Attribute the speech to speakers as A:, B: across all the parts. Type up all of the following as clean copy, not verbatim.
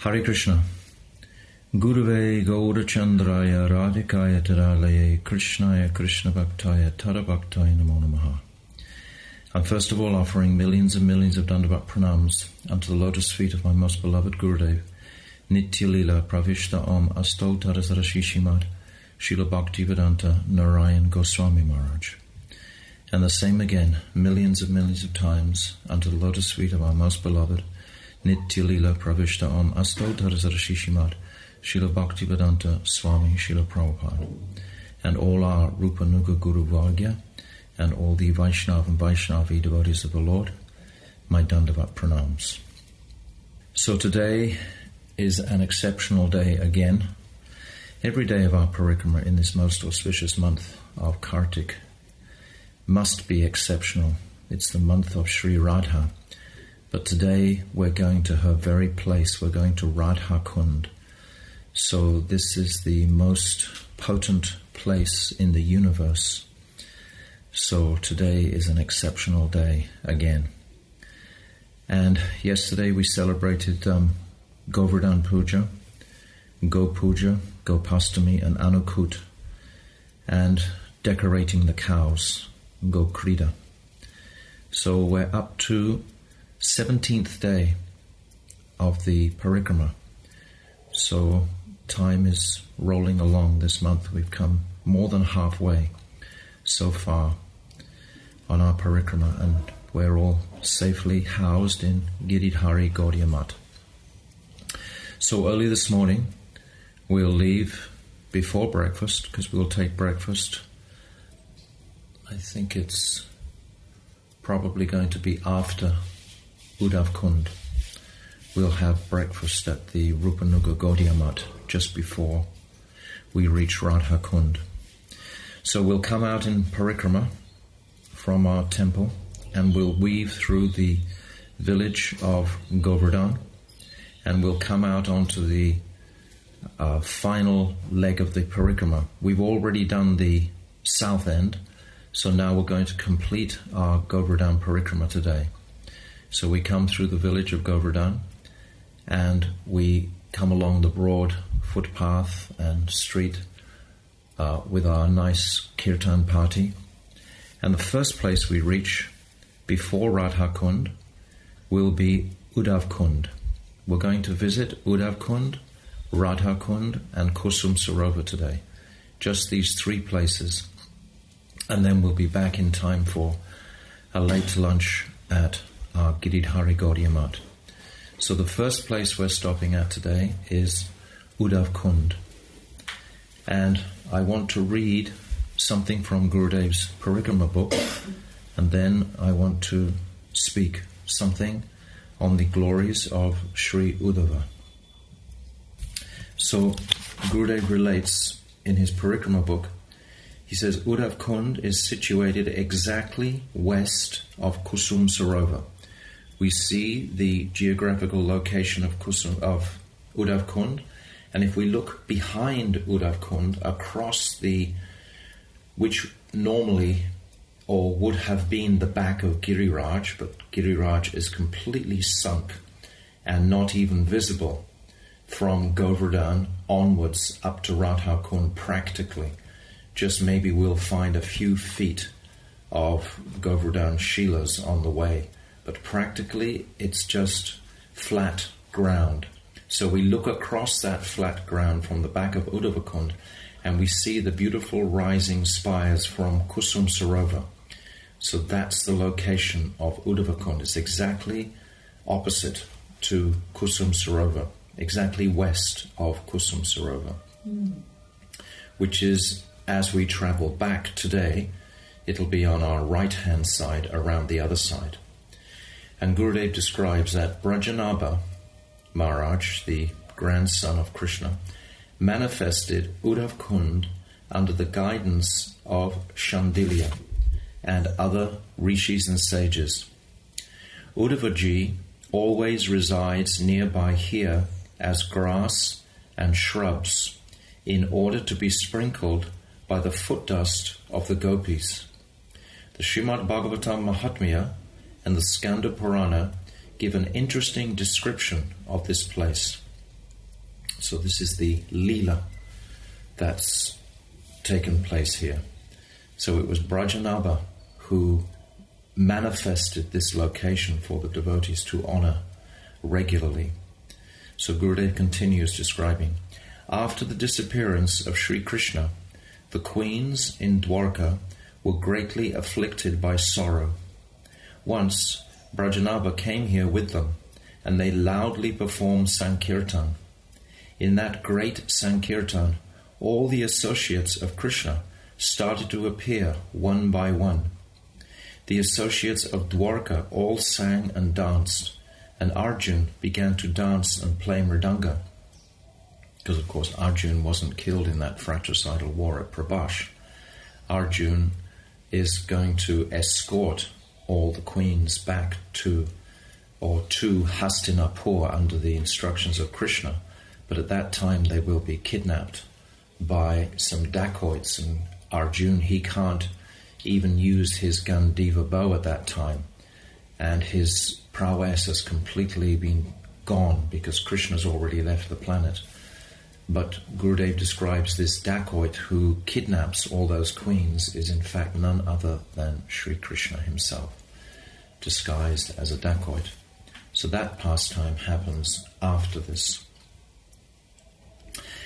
A: Hare Krishna. Gurave Gaurachandraya Radhikaya Tadalaye Krishnaya Krishna Bhaktaya Tadabhaktaya Namo Namaha. I'm first of all offering millions and millions of Dandavat pranams unto the lotus feet of my most beloved Gurudev, Nitya Lila Pravishta Om Asto Tarasarashishimad Srila Bhaktivedanta Narayan Goswami Maharaj. And the same again, millions of times unto the lotus feet of our most beloved Nitya Lila Pravishta Om Asto Tarasarashishimad Srila Bhaktivedanta Swami Srila Prabhupada, and all our Rupa Nuga Guru Vargya, and all the Vaishnav and Vaishnavi devotees of the Lord, my Dandavat pranams. So today is an exceptional day again. Every day of our Parikrama in this most auspicious month of Kartik must be exceptional. It's the month of Sri Radha. But today we're going to her very place. We're going to Radha Kunda. So this is the most potent place in the universe. So today is an exceptional day again. And yesterday we celebrated Govardhan Puja, Go Puja, Gopastami and Anukut, and decorating the cows, Go Krida. So we're up to 17th day of the Parikrama. So time is rolling along this month. We've come more than halfway so far on our Parikrama, and we're all safely housed in Giridhari Gaudiya Math. So early this morning we'll leave before breakfast, because we'll take breakfast. I think it's probably going to be after Uddhava Kunda. We'll have breakfast at the Rupanuga Gaudiya Math just before we reach Radha Kunda. So we'll come out in Parikrama from our temple, and we'll weave through the village of Govardhan, and we'll come out onto the final leg of the Parikrama. We've already done the south end, so now we're going to complete our Govardhan Parikrama today. So we come through the village of Govardhan, and we come along the broad footpath and street with our nice kirtan party. And the first place we reach before Radha Kunda will be Uddhava Kunda. We're going to visit Uddhava Kunda, Radha Kunda and Kusuma-sarovara today. Just these three places. And then we'll be back in time for a late lunch at our Giridhari Gaudiya Math. So the first place we're stopping at today is Uddhava Kunda. And I want to read something from Gurudev's Parikrama book, and then I want to speak something on the glories of Sri Uddhava. So Gurudev relates in his Parikrama book, he says, Uddhava Kunda is situated exactly west of Kusuma-sarovara. We see the geographical location of Uddhava Kunda, and if we look behind Uddhava Kunda, across which normally or would have been the back of Giriraj, but Giriraj is completely sunk and not even visible from Govardhan onwards up to Radha Kunda practically. Just maybe we'll find a few feet of Govardhan Shilas on the way, but practically it's just flat ground. So we look across that flat ground from the back of Uddhava Kunda, and we see the beautiful rising spires from Kusuma-sarovara. So that's the location of Uddhava Kunda. It's exactly opposite to Kusuma-sarovara, exactly west of Kusuma-sarovara. which is, as we travel back today, it'll be on our right-hand side around the other side. And Gurudev describes that Vraja-Nabha Maharaj, the grandson of Krishna, manifested Uddhava Kunda under the guidance of Shandilya and other rishis and sages. Uddhavaji always resides nearby here as grass and shrubs in order to be sprinkled by the foot dust of the gopis. The Srimad Bhagavatam Mahatmya and the Skanda Purana give an interesting description of this place. So this is the Leela that's taken place here. So it was Vraja-Nabha who manifested this location for the devotees to honor regularly. So Gurudev continues describing, after the disappearance of Sri Krishna, the queens in Dwarka were greatly afflicted by sorrow. Once, Vraja-Nabha came here with them, and they loudly performed Sankirtan. In that great Sankirtan, all the associates of Krishna started to appear one by one. The associates of Dwarka all sang and danced, and Arjun began to dance and play mridanga. Because, of course, Arjun wasn't killed in that fratricidal war at Prabhash. Arjun is going to escort all the queens back to Hastinapur under the instructions of Krishna. But at that time they will be kidnapped by some dacoits, and Arjun, he can't even use his Gandiva bow at that time, and his prowess has completely been gone because Krishna's already left the planet. But Gurudev describes this dacoit who kidnaps all those queens is in fact none other than Sri Krishna himself, disguised as a dacoit. So that pastime happens after this.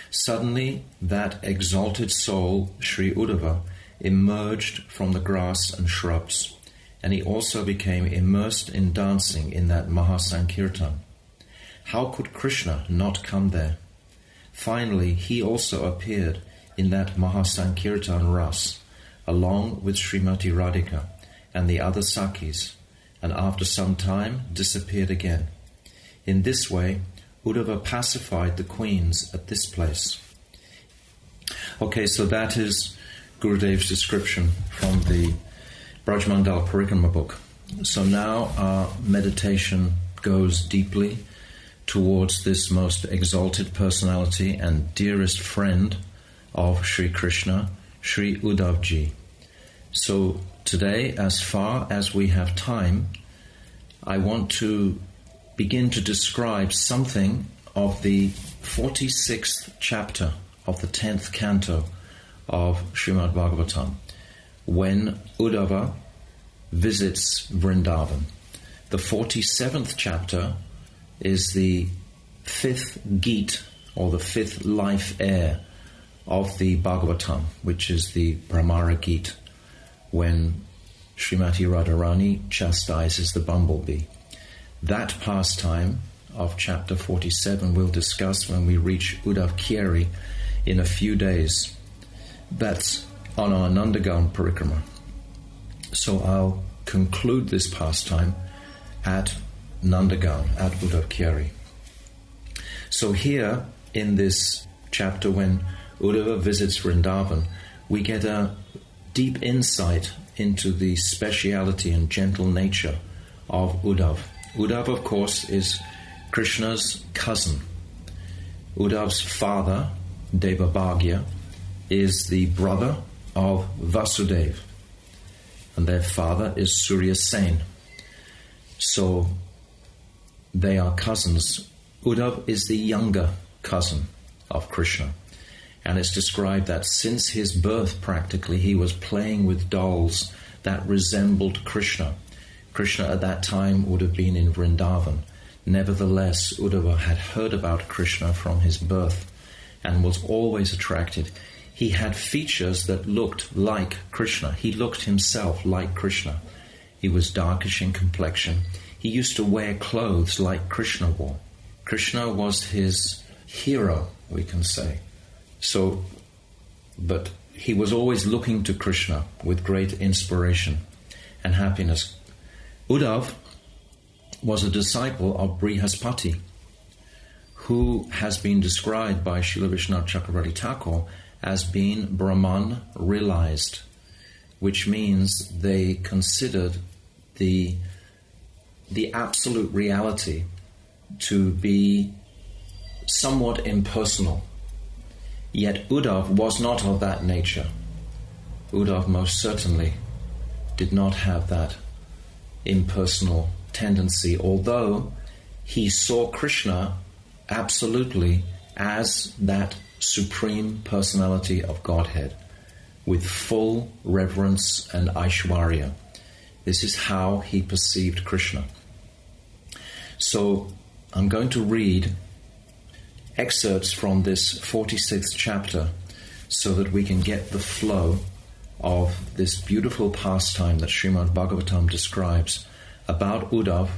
A: Suddenly, that exalted soul, Sri Uddhava, emerged from the grass and shrubs, and he also became immersed in dancing in that Mahasankirtan. How could Krishna not come there? Finally, he also appeared in that Mahasankirtan Ras, along with Srimati Radhika and the other Sakhis, and after some time disappeared again. In this way, Uddhava pacified the queens at this place. Okay, so that is Gurudev's description from the VRAJA-MANDAL Parikrama book. So now our meditation goes deeply towards this most exalted personality and dearest friend of Sri Krishna, Sri Uddhavji. So today, as far as we have time, I want to begin to describe something of the 46th chapter of the 10th canto of Srimad Bhagavatam, when Uddhava visits Vrindavan. The 47th chapter is the 5th Geet, or the 5th life air of the Bhagavatam, which is the Brahmara Geet, when Srimati Radharani chastises the bumblebee. That pastime of chapter 47 we'll discuss when we reach Uddhava Kunda in a few days. That's on our Nandagaon Parikrama. So I'll conclude this pastime at Nandagaon, at Uddhava Kunda. So here in this chapter, when Uddhava visits Vrindavan, we get a deep insight into the speciality and gentle nature of Uddhava. Uddhava, of course, is Krishna's cousin. Uddhava's father, Devabhagya, is the brother of Vasudeva, and their father is Surya Sen. So they are cousins. Uddhava is the younger cousin of Krishna, and it's described that since his birth practically he was playing with dolls that resembled Krishna. Krishna at that time would have been in Vrindavan. Nevertheless, Uddhava had heard about Krishna from his birth and was always attracted. He had features that looked like Krishna. He looked himself like Krishna. He was darkish in complexion. He used to wear clothes like Krishna wore. Krishna was his hero, we can say. So but he was always looking to Krishna with great inspiration and happiness. Uddhava was a disciple of Brihaspati, who has been described by Srila Vishwanath Chakravarti Thakur as being Brahman realized, which means they considered the absolute reality to be somewhat impersonal. Yet Uddhava was not of that nature. Uddhava most certainly did not have that impersonal tendency, although he saw Krishna absolutely as that supreme personality of Godhead, with full reverence and Aishwarya. This is how he perceived Krishna. So I'm going to read excerpts from this 46th chapter so that we can get the flow of this beautiful pastime that Srimad Bhagavatam describes about Uddhava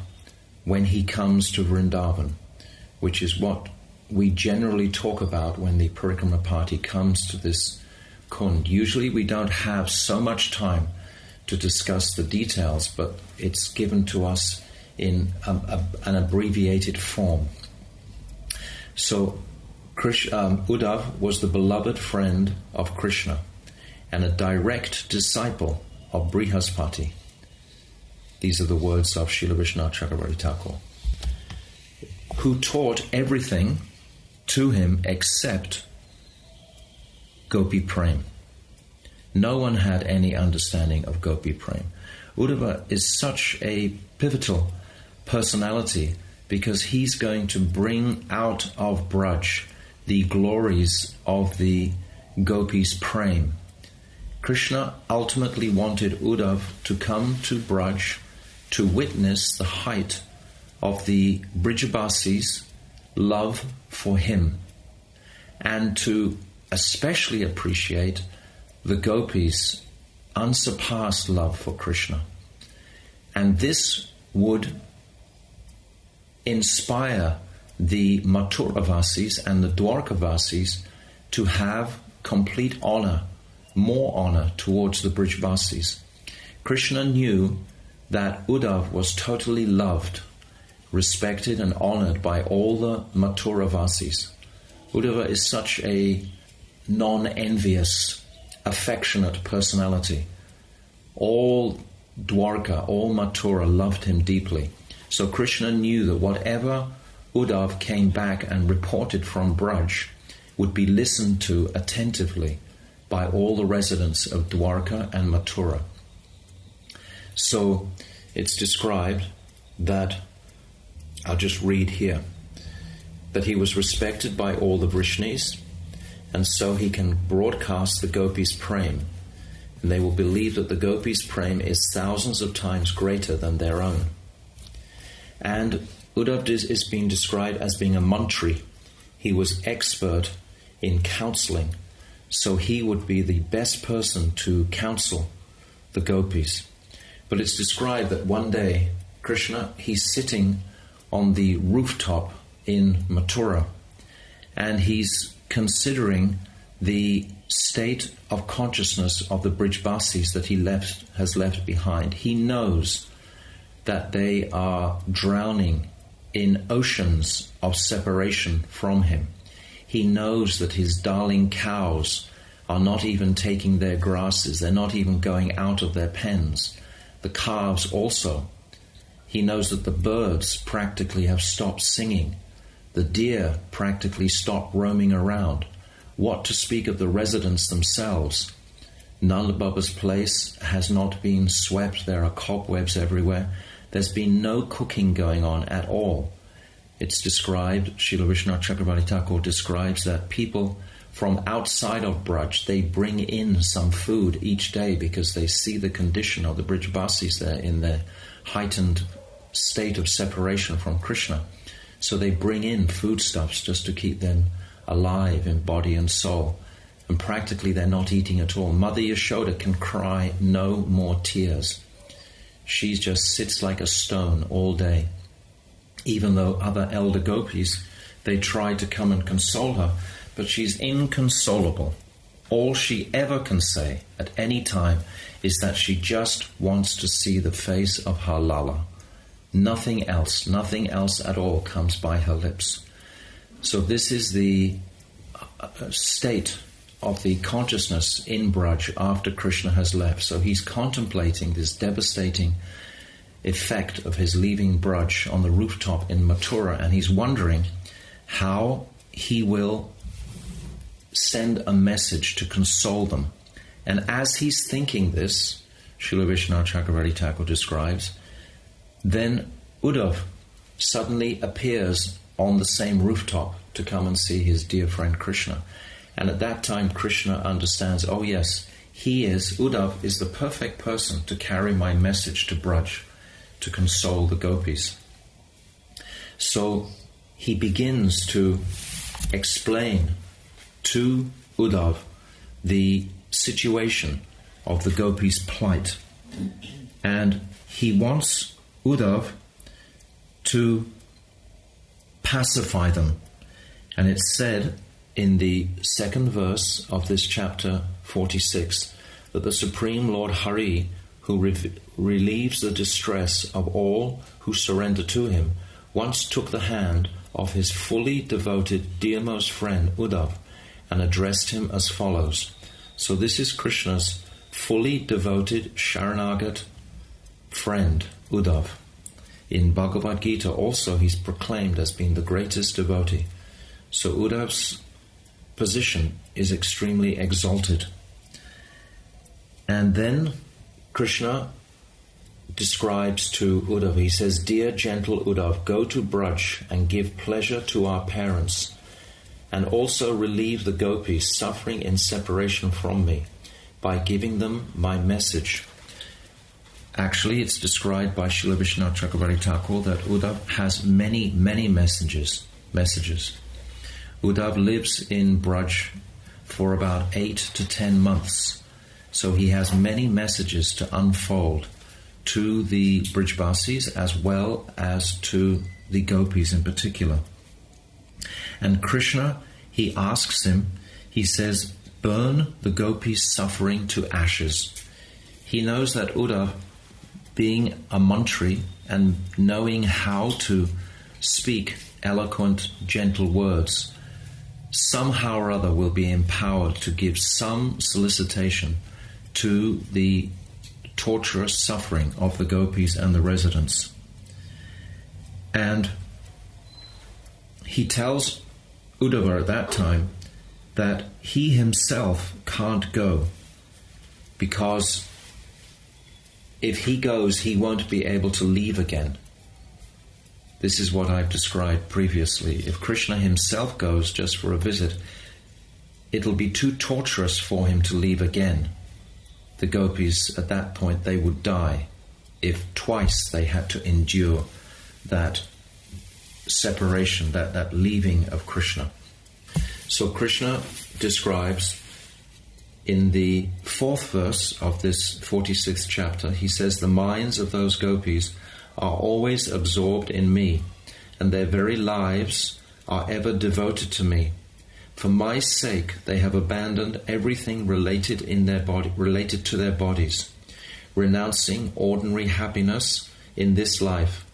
A: when he comes to Vrindavan, which is what we generally talk about when the Parikrama party comes to this Kund. Usually we don't have so much time to discuss the details, but it's given to us in an abbreviated form. So Uddhava was the beloved friend of Krishna and a direct disciple of Brihaspati. These are the words of Srila Vishwanath Chakravarti Thakur, who taught everything to him except Gopi Prem. No one had any understanding of Gopi Prem. Uddhava is such a pivotal personality because he's going to bring out of Braj the glories of the Gopis' Prem. Krishna ultimately wanted Uddhava to come to Braj to witness the height of the Brijabasis' love for him and to especially appreciate the Gopis' unsurpassed love for Krishna. And this would inspire the Mathuravasis and the Dwarkavasis to have complete honor, more honor towards the Brijabasis. Krishna knew that Uddhava was totally loved, respected and honored by all the Mathuravasis. Uddhava is such a non-envious, affectionate personality. All Dwarka, all Mathura loved him deeply. So Krishna knew that whatever Uddhava came back and reported from Braj would be listened to attentively by all the residents of Dwarka and Mathura. So it's described that, I'll just read here, that he was respected by all the Vrishnis, and so he can broadcast the Gopis' Prem, and they will believe that the Gopis' Prem is thousands of times greater than their own. And Uddhava is being described as being a mantri. He was expert in counseling, so he would be the best person to counsel the Gopis. But it's described that one day, Krishna, he's sitting on the rooftop in Mathura, and he's considering the state of consciousness of the Brijabasis that he has left behind. He knows that they are drowning in oceans of separation from him. He knows that his darling cows are not even taking their grasses, they're not even going out of their pens. The calves also. He knows that the birds practically have stopped singing. The deer practically stopped roaming around. What to speak of the residents themselves? Nanda Baba's place has not been swept. There are cobwebs everywhere. There's been no cooking going on at all. It's described, Srila Vishwanath Chakravarti Thakur describes that people from outside of Braj, they bring in some food each day because they see the condition of the Brijabasis there in their heightened state of separation from Krishna. So they bring in foodstuffs just to keep them alive in body and soul. And practically they're not eating at all. Mother Yashoda can cry no more tears. She just sits like a stone all day. Even though other elder gopis, they try to come and console her, but she's inconsolable. all she ever can say at any time is that she just wants to see the face of her Lala. Nothing else at all comes by her lips. So this is the state of the consciousness in Braj after Krishna has left. So he's contemplating this devastating effect of his leaving Braj on the rooftop in Mathura, and he's wondering how he will send a message to console them. And as he's thinking this, Srila Vishwanath Chakravarti Thakur describes, then Uddhava suddenly appears on the same rooftop to come and see his dear friend Krishna. And at that time Krishna understands, oh yes, Uddhava is the perfect person to carry my message to Braj, to console the gopis. So he begins to explain to Uddhava the situation of the gopis' plight. And he wants Uddhava to pacify them. And it's said in the second verse of this chapter 46 that the Supreme Lord Hari, who relieves the distress of all who surrender to him, once took the hand of his fully devoted dearmost friend Uddhava and addressed him as follows. So this is Krishna's fully devoted Sharanagat friend Uddhava. In Bhagavad Gita also he's proclaimed as being the greatest devotee. So Uddhava's position is extremely exalted. And then Krishna describes to Uddhava, he says, "Dear gentle Uddhava, go to Braj and give pleasure to our parents, and also relieve the gopis suffering in separation from me by giving them my message." Actually, it's described by Srila Vishwanath Chakravarti Thakur that Uddhava has many, many messages. Uddhava lives in Braj for about 8 to 10 months. So he has many messages to unfold to the Brijvasis as well as to the gopis in particular. And Krishna, he asks him, he says, burn the gopis' suffering to ashes. He knows that Uddhava, being a mantri and knowing how to speak eloquent, gentle words, somehow or other will be empowered to give some solicitation to the torturous suffering of the gopis and the residents. And he tells Uddhava at that time that he himself can't go, because if he goes, he won't be able to leave again. This is what I've described previously. If Krishna himself goes just for a visit, it'll be too torturous for him to leave again. The gopis, at that point, they would die if twice they had to endure that separation, that leaving of Krishna. So Krishna describes in the 4th verse of this 46th chapter, he says, "The minds of those gopis are always absorbed in me, and their very lives are ever devoted to me. For my sake, they have abandoned everything related to their bodies, renouncing ordinary happiness in this life,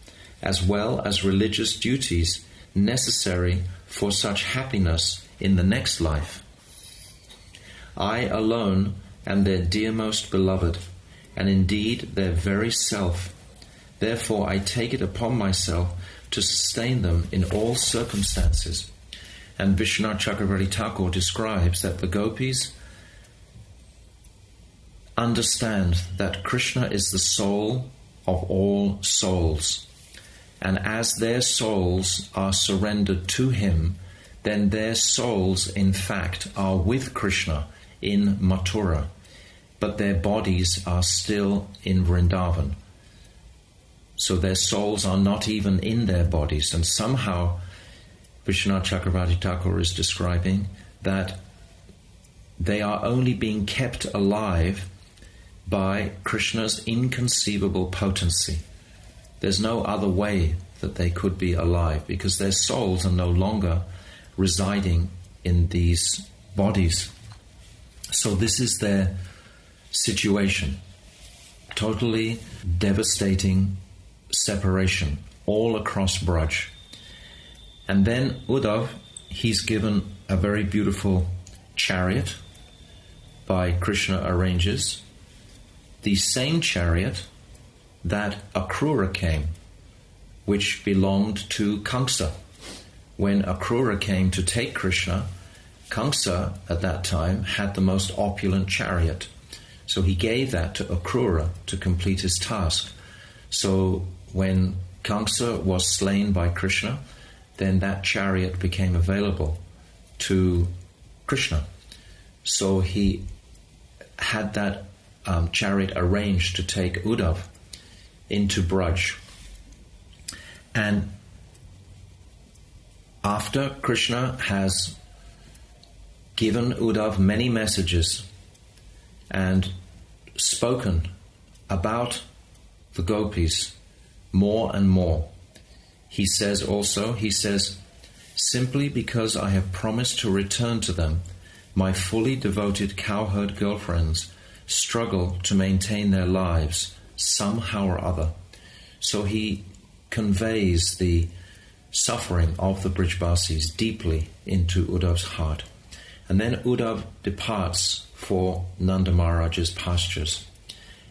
A: as well as religious duties necessary for such happiness in the next life. I alone am their dearmost beloved, and indeed their very self. Therefore I take it upon myself to sustain them in all circumstances." And Vishwanath Chakravarti Thakur describes that the gopis understand that Krishna is the soul of all souls. And as their souls are surrendered to him, then their souls, in fact, are with Krishna in Mathura, but their bodies are still in Vrindavan. So their souls are not even in their bodies, and somehow Vishwanath Chakravarti Thakur is describing that they are only being kept alive by Krishna's inconceivable potency. There's no other way that they could be alive, because their souls are no longer residing in these bodies. So this is their situation. Totally devastating separation all across Braj. And then Uddhava, he's given a very beautiful chariot by Krishna arranges, the same chariot that Akrura came, which belonged to Kamsa. When Akrura came to take Krishna, Kamsa at that time had the most opulent chariot. So he gave that to Akrura to complete his task. So when Kamsa was slain by Krishna, then that chariot became available to Krishna. So he had that chariot arranged to take Uddhava into Braj. And after Krishna has given Uddhava many messages and spoken about the gopis more and more, he says, simply because I have promised to return to them, my fully devoted cowherd girlfriends struggle to maintain their lives somehow or other. So he conveys the suffering of the Brijbasis deeply into Uddhava's heart. And then Uddhava departs for Nanda Maharaj's pastures.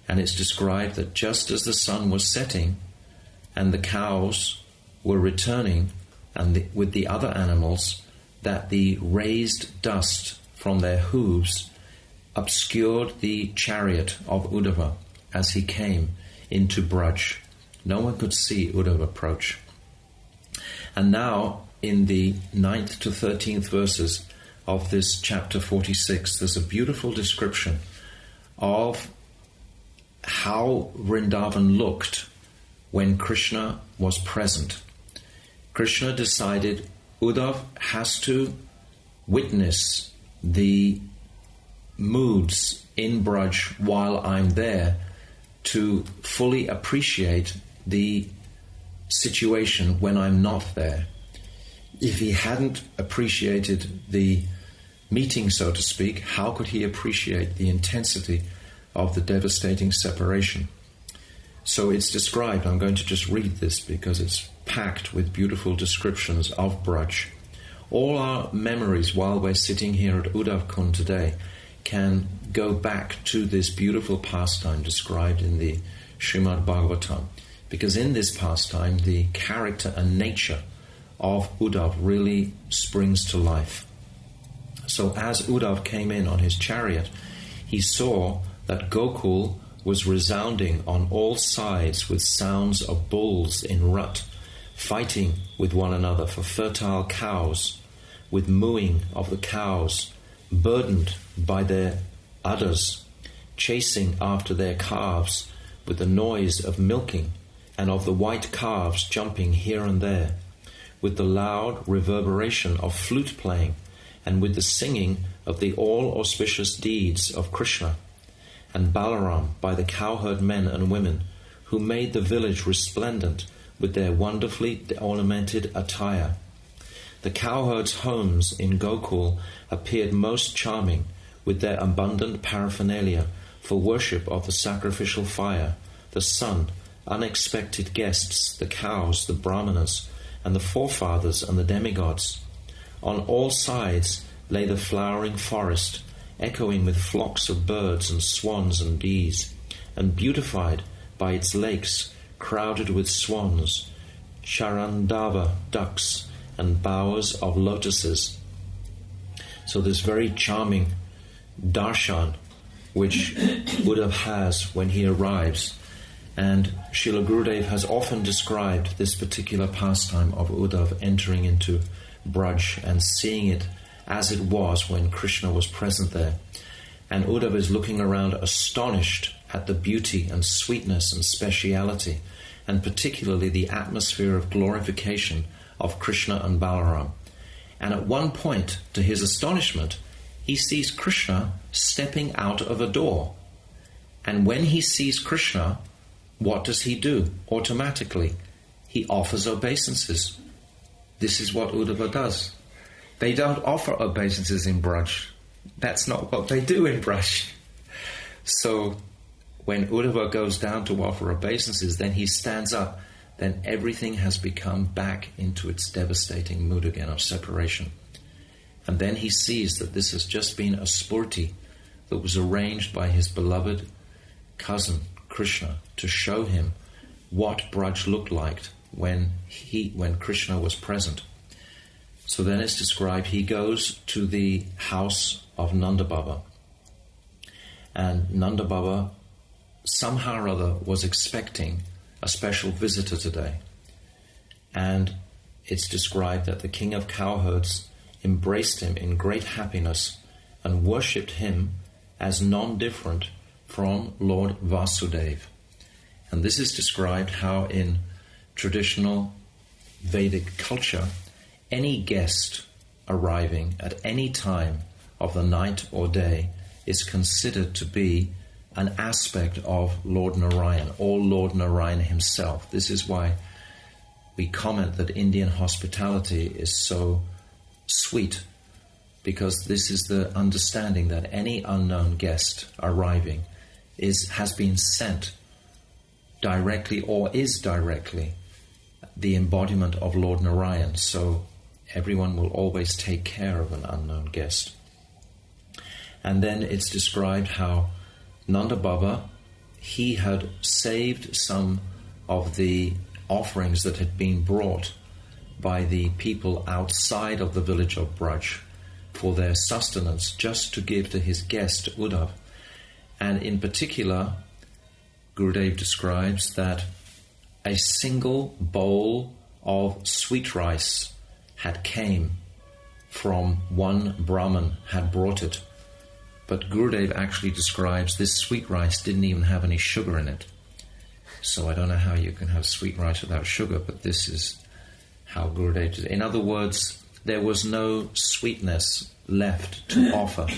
A: And it's described that just as the sun was setting and the cows were returning and with the other animals, that the raised dust from their hooves obscured the chariot of Uddhava as he came into Braj. No one could see Uddhava approach. And now, in the 9th to 13th verses of this chapter 46, there's a beautiful description of how Vrindavan looked when Krishna was present. Krishna decided Uddhava has to witness the moods in Braj while I'm there to fully appreciate the situation when I'm not there. If he hadn't appreciated the meeting, so to speak, how could he appreciate the intensity of the devastating separation? So it's described, I'm going to just read this because it's packed with beautiful descriptions of Braj. All our memories while we're sitting here at Uddhava Kunda today can go back to this beautiful pastime described in the Srimad Bhagavatam, because in this pastime the character and nature of Uddhava really springs to life. So as Uddhava came in on his chariot, he saw that Gokul was resounding on all sides with sounds of bulls in rut, fighting with one another for fertile cows, with mooing of the cows, burdened by their udders, chasing after their calves with the noise of milking, and of the white calves jumping here and there, with the loud reverberation of flute playing, and with the singing of the all-auspicious deeds of Krishna, and Balaram by the cowherd men and women, who made the village resplendent with their wonderfully ornamented attire. The cowherds' homes in Gokul appeared most charming, with their abundant paraphernalia for worship of the sacrificial fire, the sun, unexpected guests, the cows, the brahmanas, and the forefathers and the demigods. On all sides lay the flowering forest, echoing with flocks of birds and swans and bees, and beautified by its lakes, crowded with swans, charandava ducks, and bowers of lotuses. So this very charming darshan which Uddhava has when he arrives, and Srila Gurudev has often described this particular pastime of Uddhava entering into Braj and seeing it as it was when Krishna was present there. And Uddhava is looking around astonished at the beauty and sweetness and speciality, and particularly the atmosphere of glorification of Krishna and Balaram. And at one point, to his astonishment, he sees Krishna stepping out of a door. And when he sees Krishna, what does he do? Automatically, he offers obeisances. This is what Uddhava does. They don't offer obeisances in Braj. That's not what they do in Braj. So when Uddhava goes down to offer obeisances, then he stands up, then everything has become back into its devastating mood again of separation. And then he sees that this has just been a spurti that was arranged by his beloved cousin Krishna to show him what Braj looked like when Krishna was present. So then it's described, he goes to the house of Nanda Baba. And Nanda Baba somehow or other was expecting a special visitor today. And it's described that the king of cowherds embraced him in great happiness and worshipped him as non-different from Lord Vasudeva. And this is described how in traditional Vedic culture, any guest arriving at any time of the night or day is considered to be an aspect of Lord Narayan, or Lord Narayan himself. This is why we comment that Indian hospitality is so sweet, because this is the understanding that any unknown guest arriving has been sent directly or is directly the embodiment of Lord Narayan. So everyone will always take care of an unknown guest. And then it's described how Nanda Baba, he had saved some of the offerings that had been brought by the people outside of the village of Braj for their sustenance, just to give to his guest Uddhava. And in particular, Gurudev describes that a single bowl of sweet rice had came from one Brahmin, had brought it. But Gurudev actually describes this sweet rice didn't even have any sugar in it. So I don't know how you can have sweet rice without sugar, but this is how Gurudev did it. In other words, there was no sweetness left to offer,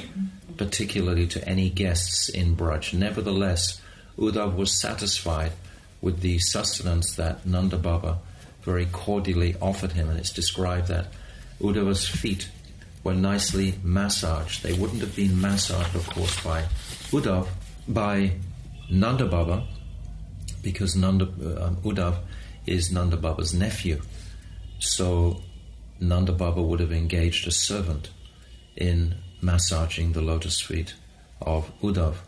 A: particularly to any guests in Braj. Nevertheless, Uddhava was satisfied with the sustenance that Nanda Baba very cordially offered him, and it's described that Uddhava's feet were nicely massaged. They wouldn't have been massaged, of course, by Uddhava, by Nanda Baba, because Uddhava is Nanda Baba's nephew. So Nanda Baba would have engaged a servant in massaging the lotus feet of Uddhava.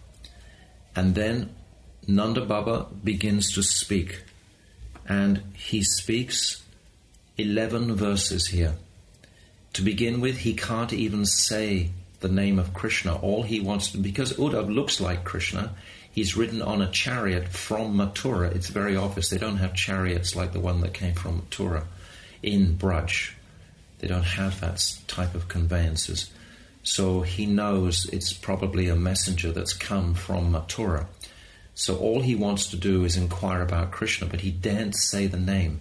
A: And then Nanda Baba begins to speak, and he speaks 11 verses here. To begin with, he can't even say the name of Krishna. All he wants to, because Uddhava looks like Krishna, he's ridden on a chariot from Mathura. It's very obvious they don't have chariots like the one that came from Mathura in Braj. They don't have that type of conveyances. So he knows it's probably a messenger that's come from Mathura. So all he wants to do is inquire about Krishna, but he daren't say the name.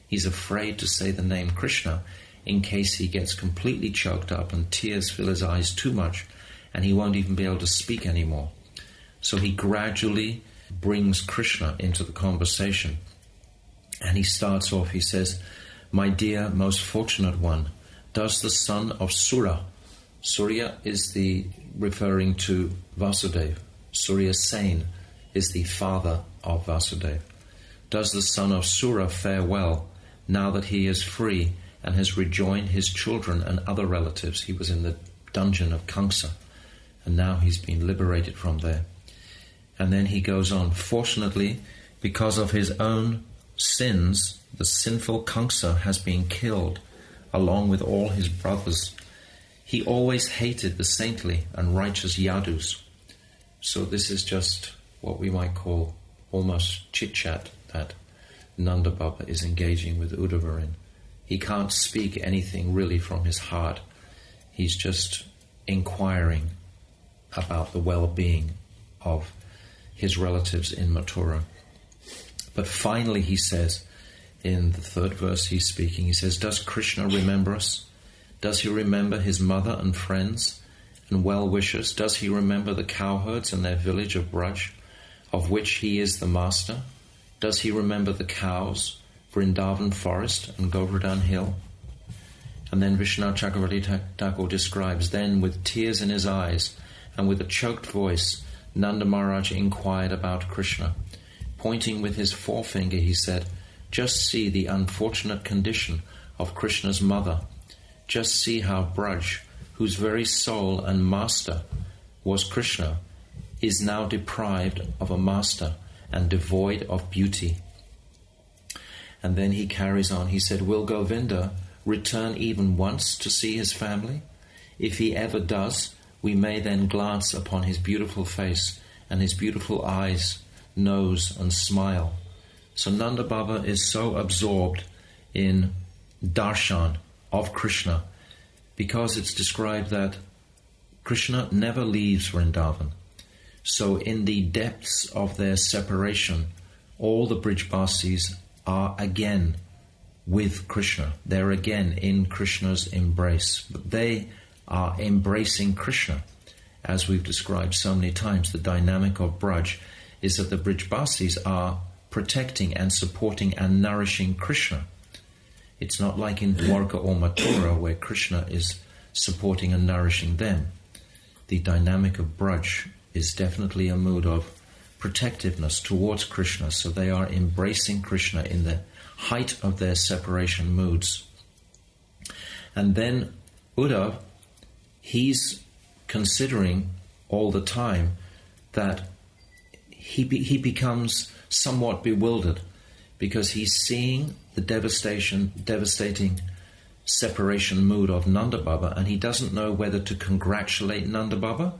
A: He's afraid to say the name Krishna in case he gets completely choked up and tears fill his eyes too much and he won't even be able to speak anymore. So he gradually brings Krishna into the conversation. And he starts off, he says, "My dear, most fortunate one, does the son of Sura," Surya is referring to Vasudeva, Surya Sen is the father of Vasudeva. "Does the son of Sura fare well now that he is free and has rejoined his children and other relatives?" He was in the dungeon of Kamsa, and now he's been liberated from there. And then he goes on, "Fortunately, because of his own sins, the sinful Kamsa has been killed along with all his brothers. He always hated the saintly and righteous Yadus." So this is just what we might call almost chit-chat that Nanda Baba is engaging with Uddhava in. He can't speak anything really from his heart. He's just inquiring about the well-being of his relatives in Mathura. But finally he says, in the third verse he's speaking, he says, "Does Krishna remember us? Does he remember his mother and friends and well-wishers? Does he remember the cowherds and their village of Braj, of which he is the master? Does he remember the cows, Vrindavan forest and Govardhan hill? And then Vishnu Chakravarti Thakur describes, then with tears in his eyes and with a choked voice, Nanda Maharaj inquired about Krishna. Pointing with his forefinger, he said, just see the unfortunate condition of Krishna's mother. Just see how Braj, whose very soul and master was Krishna, is now deprived of a master and devoid of beauty. And then he carries on. He said, will Govinda return even once to see his family? If he ever does, we may then glance upon his beautiful face and his beautiful eyes, nose and smile. So Nanda Baba is so absorbed in darshan of Krishna, because it's described that Krishna never leaves Vrindavan. So in the depths of their separation, all the Brijbasis are again with Krishna. They're again in Krishna's embrace. But they are embracing Krishna. As we've described so many times, the dynamic of Braj is that the Brijbasis are protecting and supporting and nourishing Krishna. It's not like in Dwarka or Mathura where Krishna is supporting and nourishing them. The dynamic of Braj is definitely a mood of protectiveness towards Krishna, so they are embracing Krishna in the height of their separation moods. And then Uddhav, he's considering all the time that he becomes somewhat bewildered, because he's seeing the devastating separation mood of Nanda Baba, and he doesn't know whether to congratulate Nanda Baba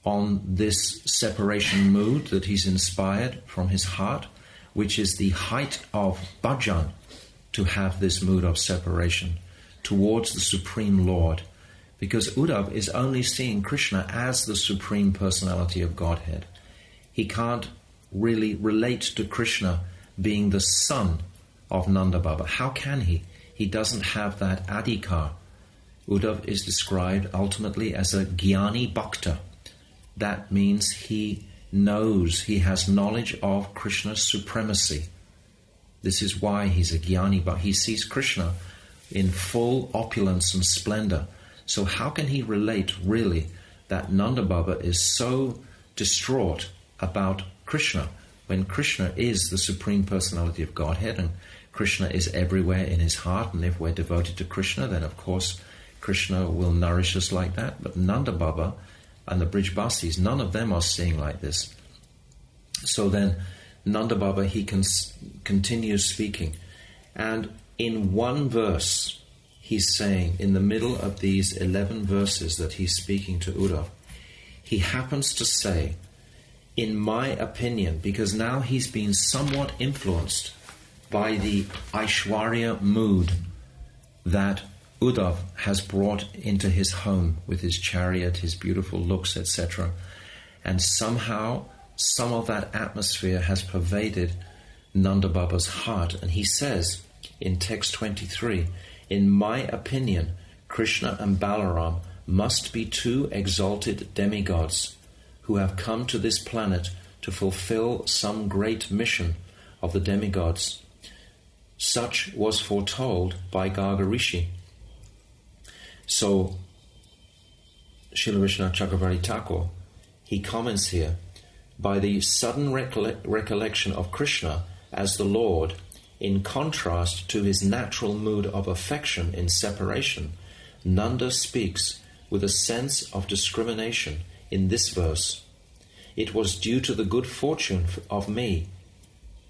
A: on this separation mood that he's inspired from his heart, which is the height of bhajan, to have this mood of separation towards the Supreme Lord, because Uddhav is only seeing Krishna as the Supreme Personality of Godhead. He can't really relate to Krishna being the son of Nanda Baba. How can he? He doesn't have that adhikar. Uddhav is described ultimately as a jnani bhakta. That means he knows, he has knowledge of Krishna's supremacy. This is why he's a jnani bhakta. He sees Krishna in full opulence and splendor. So how can he relate really that Nanda Baba is so distraught about Krishna when Krishna is the Supreme Personality of Godhead, and Krishna is everywhere in his heart, and if we're devoted to Krishna, then of course Krishna will nourish us like that. But Nanda Baba and the Brijbasis, none of them are seeing like this. So then Nanda Baba, he continues speaking, and in one verse he's saying, in the middle of these 11 verses that he's speaking to Uddhav, he happens to say, in my opinion, because now he's been somewhat influenced by the Aishwarya mood that Uddhav has brought into his home with his chariot, his beautiful looks, etc. And somehow some of that atmosphere has pervaded Nanda Baba's heart. And he says in text 23, in my opinion, Krishna and Balaram must be two exalted demigods who have come to this planet to fulfill some great mission of the demigods. Such was foretold by Garga Rishi. So, Srila Vishnu Chakravarti Thakur, he comments here, by the sudden recollection of Krishna as the Lord, in contrast to his natural mood of affection in separation, Nanda speaks with a sense of discrimination in this verse. It was due to the good fortune of me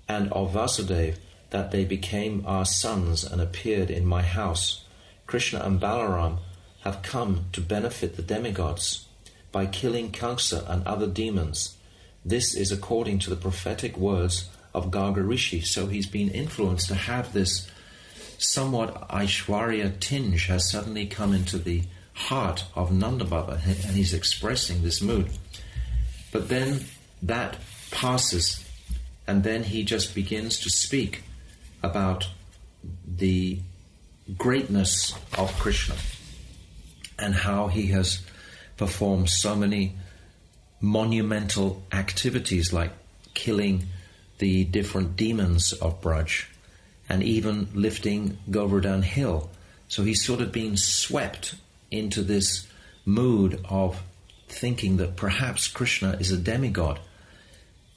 A: and of Vasudeva that they became our sons and appeared in my house. Krishna and Balaram have come to benefit the demigods by killing Kamsa and other demons. This is according to the prophetic words of Garga Rishi. So he's been influenced to have this somewhat Aishwarya tinge has suddenly come into the heart of Nanda Baba, and he's expressing this mood. But then that passes, and then he just begins to speak about the greatness of Krishna and how he has performed so many monumental activities like killing the different demons of Braj and even lifting Govardhan Hill. So he's sort of been swept into this mood of thinking that perhaps Krishna is a demigod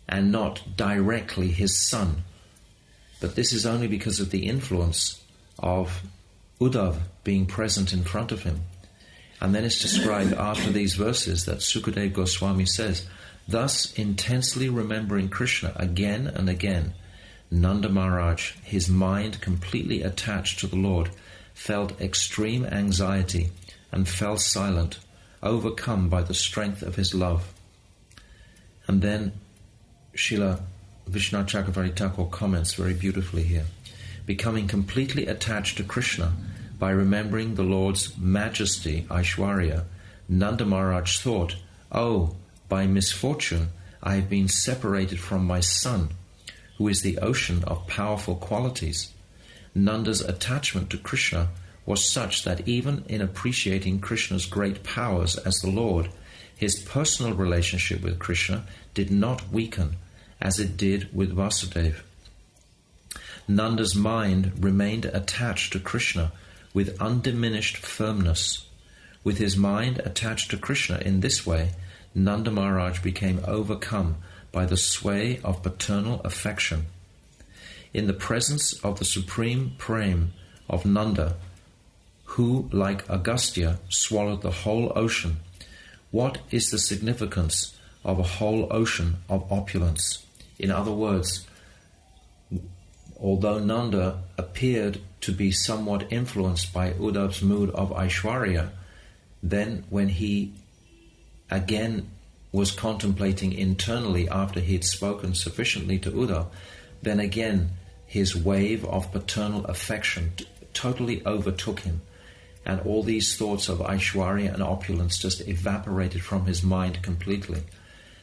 A: and not directly his son. But this is only because of the influence of Uddhava being present in front of him. And then it's described after these verses that Sukadeva Goswami says, thus intensely remembering Krishna again and again, Nanda Maharaj, his mind completely attached to the Lord, felt extreme anxiety and fell silent, overcome by the strength of his love. And then Srila Vishwanath Chakravarti Thakur comments very beautifully here. Becoming completely attached to Krishna by remembering the Lord's majesty, Aishwarya, Nanda Maharaj thought, oh, by misfortune I have been separated from my son, who is the ocean of powerful qualities. Nanda's attachment to Krishna was such that even in appreciating Krishna's great powers as the Lord, his personal relationship with Krishna did not weaken as it did with Vasudeva. Nanda's mind remained attached to Krishna with undiminished firmness. With his mind attached to Krishna in this way, Nanda Maharaj became overcome by the sway of paternal affection. In the presence of the supreme prem of Nanda, who, like Agastya, swallowed the whole ocean, what is the significance of a whole ocean of opulence? In other words, although Nanda appeared to be somewhat influenced by Uddhava's mood of Aishwarya, then when he again was contemplating internally after he had spoken sufficiently to Uddhava, then again his wave of paternal affection totally overtook him, and all these thoughts of Aishwarya and opulence just evaporated from his mind completely.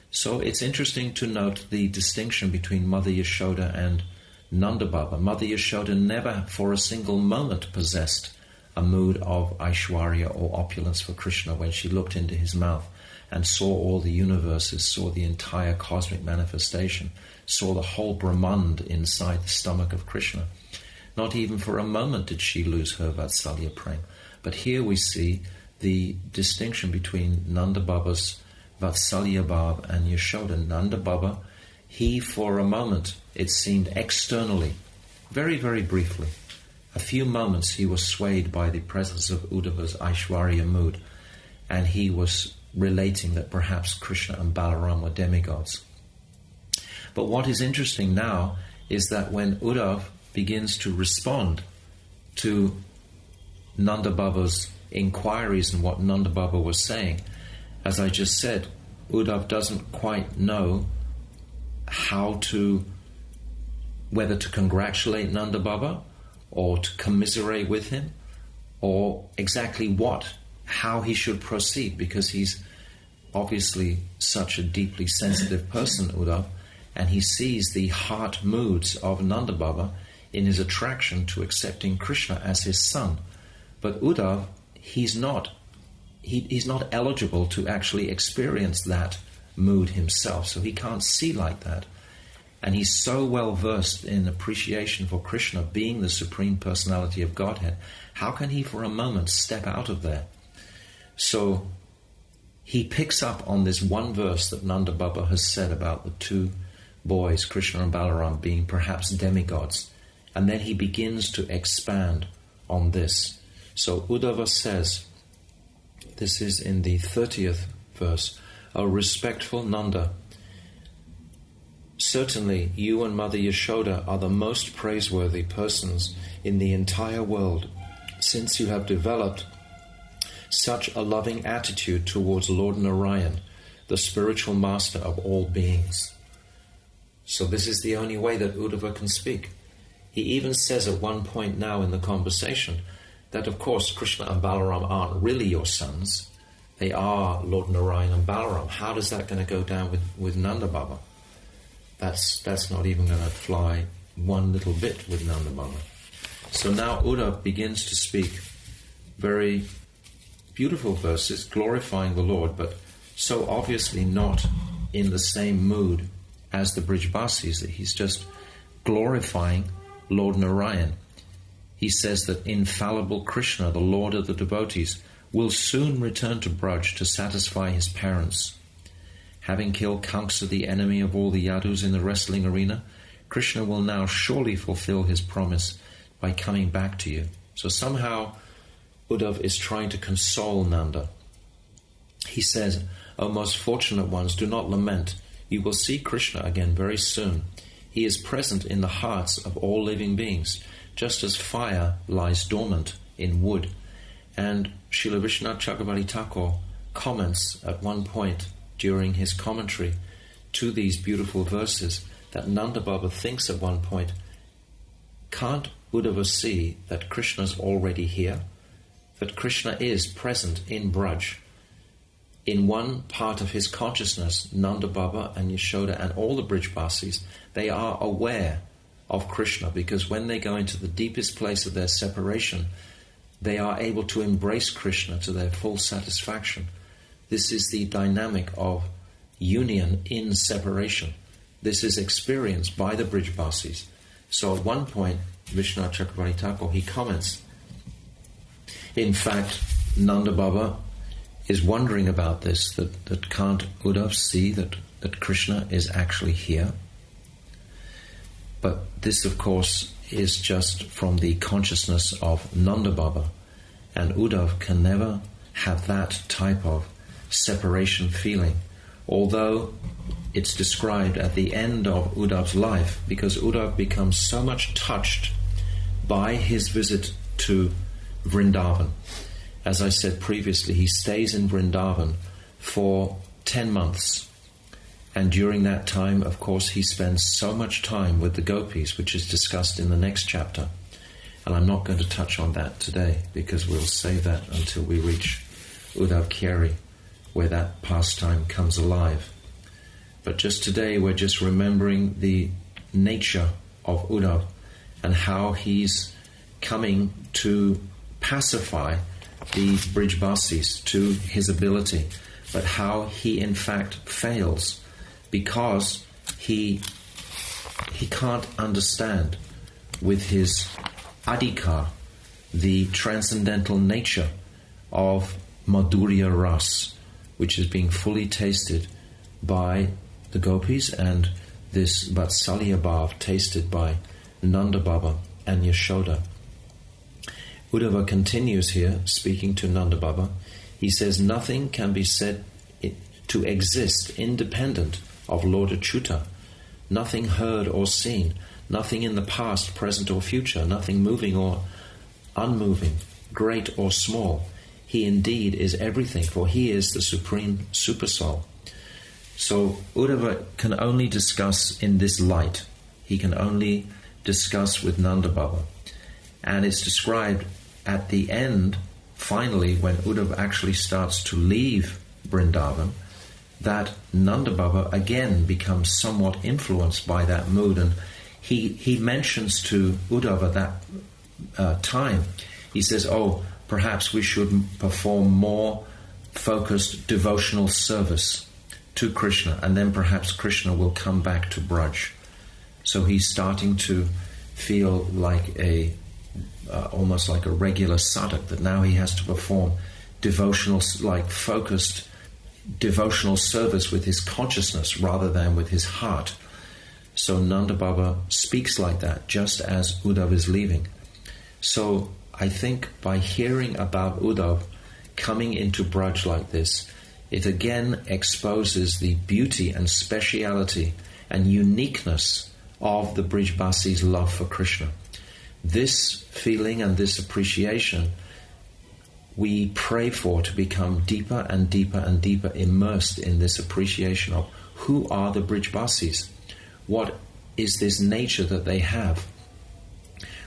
A: So it's interesting to note the distinction between Mother Yashoda and Nanda Baba. Mother Yashoda never for a single moment possessed a mood of Aishwarya or opulence for Krishna when she looked into his mouth and saw all the universes, saw the entire cosmic manifestation, saw the whole Brahmand inside the stomach of Krishna. Not even for a moment did she lose her Vatsalya Prem. But here we see the distinction between Nanda Baba's Vatsalya Bhav and Yashoda. Nanda Baba, he for a moment, it seemed externally, very, very briefly, a few moments he was swayed by the presence of Uddhava's Aishwarya mood, and he was relating that perhaps Krishna and Balaram were demigods. But what is interesting now is that when Uddhava begins to respond to Nanda Baba's inquiries and what Nanda Baba was saying, as I just said, Uddhava doesn't quite know whether to congratulate Nanda Baba or to commiserate with him, or exactly how he should proceed, because he's obviously such a deeply sensitive person, Uddhava, and he sees the heart moods of Nanda Baba in his attraction to accepting Krishna as his son. But Uddhava, he's not eligible to actually experience that mood himself, so he can't see like that. And he's so well versed in appreciation for Krishna being the Supreme Personality of Godhead, how can he for a moment step out of there? So he picks up on this one verse that Nanda Baba has said about the two boys, Krishna and Balaram, being perhaps demigods, and then he begins to expand on this. So Uddhava says, this is in the 30th verse, O respectful Nanda, certainly you and Mother Yashoda are the most praiseworthy persons in the entire world, since you have developed such a loving attitude towards Lord Narayan, the spiritual master of all beings. So this is the only way that Uddhava can speak. He even says at one point now in the conversation that of course Krishna and Balaram aren't really your sons. They are Lord Narayan and Balaram. How is that going to go down with Nanda Baba? That's not even going to fly one little bit with Nanda Baba. So now Uddhava begins to speak very beautiful verses glorifying the Lord, but so obviously not in the same mood as the Brijbasis, that he's just glorifying Lord Narayan. he says that infallible Krishna, the Lord of the devotees, will soon return to Braj to satisfy his parents. Having killed Kamsa, the enemy of all the Yadus in the wrestling arena, Krishna will now surely fulfill his promise by coming back to you. So somehow Uddhava is trying to console Nanda. He says, O most fortunate ones, do not lament. You will see Krishna again very soon. He is present in the hearts of all living beings, just as fire lies dormant in wood. And Srila Vishwanath Chakravarti Thakur comments at one point during his commentary to these beautiful verses that Nanda Baba thinks at one point, can't Uddhava see that Krishna's already here? That Krishna is present in Braj. In one part of his consciousness, Nanda Baba and Yashoda and all the Brijbasis, they are aware of Krishna, because when they go into the deepest place of their separation, they are able to embrace Krishna to their full satisfaction. This is the dynamic of union in separation. This is experienced by the Brijbasis. So at one point, Vishwanath Chakravarti Thakur, he comments, in fact, Nanda Baba is wondering about this, that can't Uddhava see that Krishna is actually here? But this, of course, is just from the consciousness of Nanda Baba, and Uddhava can never have that type of separation feeling, although it's described at the end of Uddhava's life, because Uddhava becomes so much touched by his visit to Vrindavan. As I said previously, he stays in Vrindavan for 10 months. And during that time, of course, he spends so much time with the gopis, which is discussed in the next chapter. And I'm not going to touch on that today, because we'll save that until we reach Uddhava Kyari, where that pastime comes alive. But just today, we're just remembering the nature of Uddhava and how he's coming to pacify the Brijbasis to his ability, but how he in fact fails because he can't understand with his adhikar the transcendental nature of Madhurya Ras, which is being fully tasted by the gopis, and this Vatsalya Bhav tasted by Nanda Baba and Yashoda. Uddhava continues here, speaking to Nanda Baba. He says, nothing can be said to exist independent of Lord Achyuta. Nothing heard or seen, nothing in the past, present or future, nothing moving or unmoving, great or small. He indeed is everything, for he is the supreme supersoul. So Uddhava can only discuss in this light. He can only discuss with Nanda Baba. And it's described at the end, finally, when Uddhava actually starts to leave Vrindavan, that Nanda Baba again becomes somewhat influenced by that mood. And he mentions to Uddhava that time, he says, perhaps we should perform more focused devotional service to Krishna, and then perhaps Krishna will come back to Braj. So he's starting to feel like almost like a regular sadhak, that now he has to perform devotional, like focused devotional service with his consciousness rather than with his heart. So Nanda Baba speaks like that just as Uddhava is leaving. So I think by hearing about Uddhava coming into Braj like this, it again exposes the beauty and speciality and uniqueness of the Brijbasis' love for Krishna. This feeling and this appreciation we pray for to become deeper and deeper and deeper immersed in this appreciation of who are the Brijbasis, what is this nature that they have.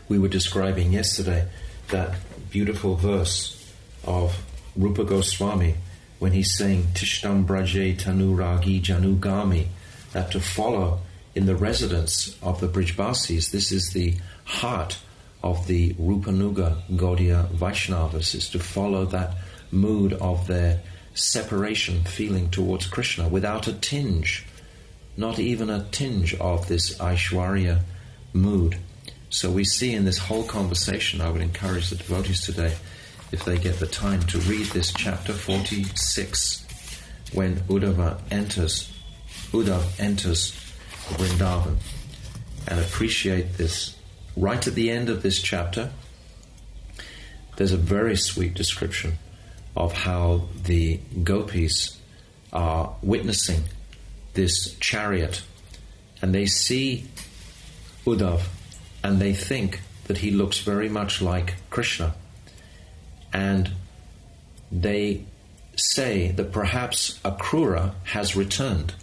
A: We were describing yesterday that beautiful verse of Rupa Goswami when he's saying Tishtam Braje Tanu Ragi Janugami, that to follow in the residence of the Brijbasis, this is the heart of the Rupanuga Gaudiya Vaishnavas, is to follow that mood of their separation feeling towards Krishna without a tinge, not even a tinge of this Aishwarya mood. So we see in this whole conversation, I would encourage the devotees today, if they get the time, to read this chapter 46, when Uddhava enters Vrindavan, and appreciate this. Right at the end of this chapter, there's a very sweet description of how the gopis are witnessing this chariot, and they see Uddhava, and they think that he looks very much like Krishna, and they say that perhaps Akrura has returned,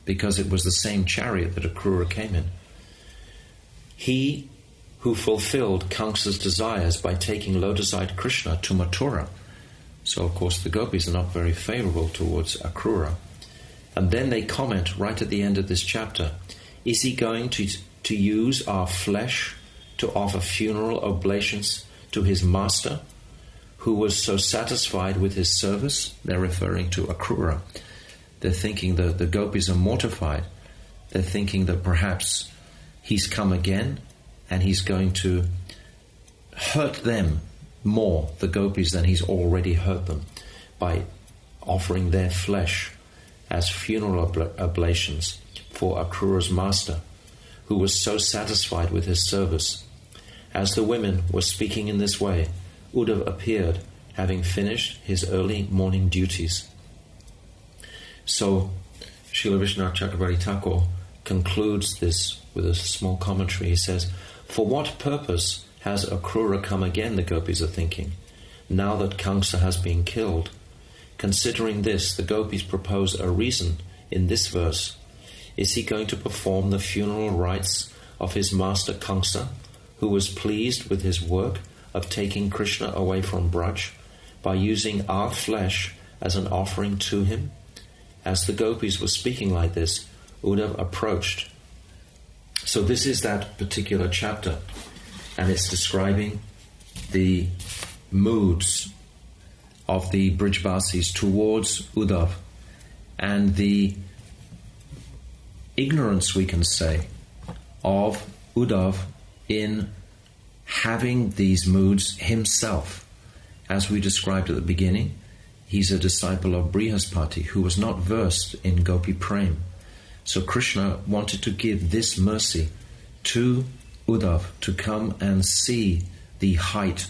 A: because it was the same chariot that Akrura came in. He who fulfilled Kamsa's desires by taking lotus-eyed Krishna to Mathura. So of course the gopis are not very favorable towards Akrura. And then they comment right at the end of this chapter, is he going to use our flesh to offer funeral oblations to his master, who was so satisfied with his service? They're referring to Akrura. They're thinking that the gopis are mortified. They're thinking that perhaps he's come again and he's going to hurt them more, the gopis, than he's already hurt them, by offering their flesh as funeral oblations for Akrura's master, who was so satisfied with his service. As the women were speaking in this way, Uddhava appeared, having finished his early morning duties. So, Srila Vishwanath Chakravarti Thakur concludes this with a small commentary. He says, for what purpose has Akrura come again, the gopis are thinking, now that Kamsa has been killed? Considering this, the gopis propose a reason in this verse. Is he going to perform the funeral rites of his master Kamsa, who was pleased with his work of taking Krishna away from Braj, by using our flesh as an offering to him? As the gopis were speaking like this, Uddhava approached. So this is that particular chapter, and it's describing the moods of the Brijvasis towards Uddhava, and the ignorance, we can say, of Uddhava in having these moods himself. As we described at the beginning, he's a disciple of Brihaspati, who was not versed in Gopi Prem. So Krishna wanted to give this mercy to Uddhava, to come and see the height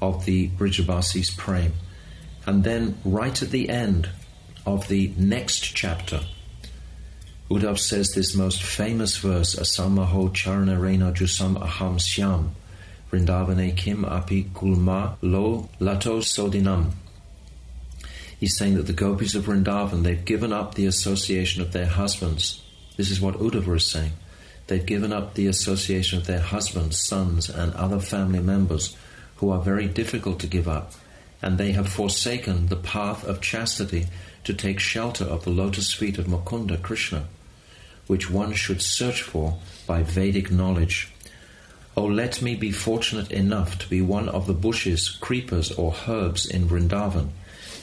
A: of the Brijavasis' Prem. And then right at the end of the next chapter, Uddhava says this most famous verse, Asamaho charana rena jusam aham syam, Vrindavane kim api kulma lo lato sodinam. He's saying that the gopis of Vrindavan, they've given up the association of their husbands. This is what Uddhava is saying. They've given up the association of their husbands, sons, and other family members who are very difficult to give up. And they have forsaken the path of chastity to take shelter of the lotus feet of Mukunda, Krishna, which one should search for by Vedic knowledge. Oh, let me be fortunate enough to be one of the bushes, creepers, or herbs in Vrindavan,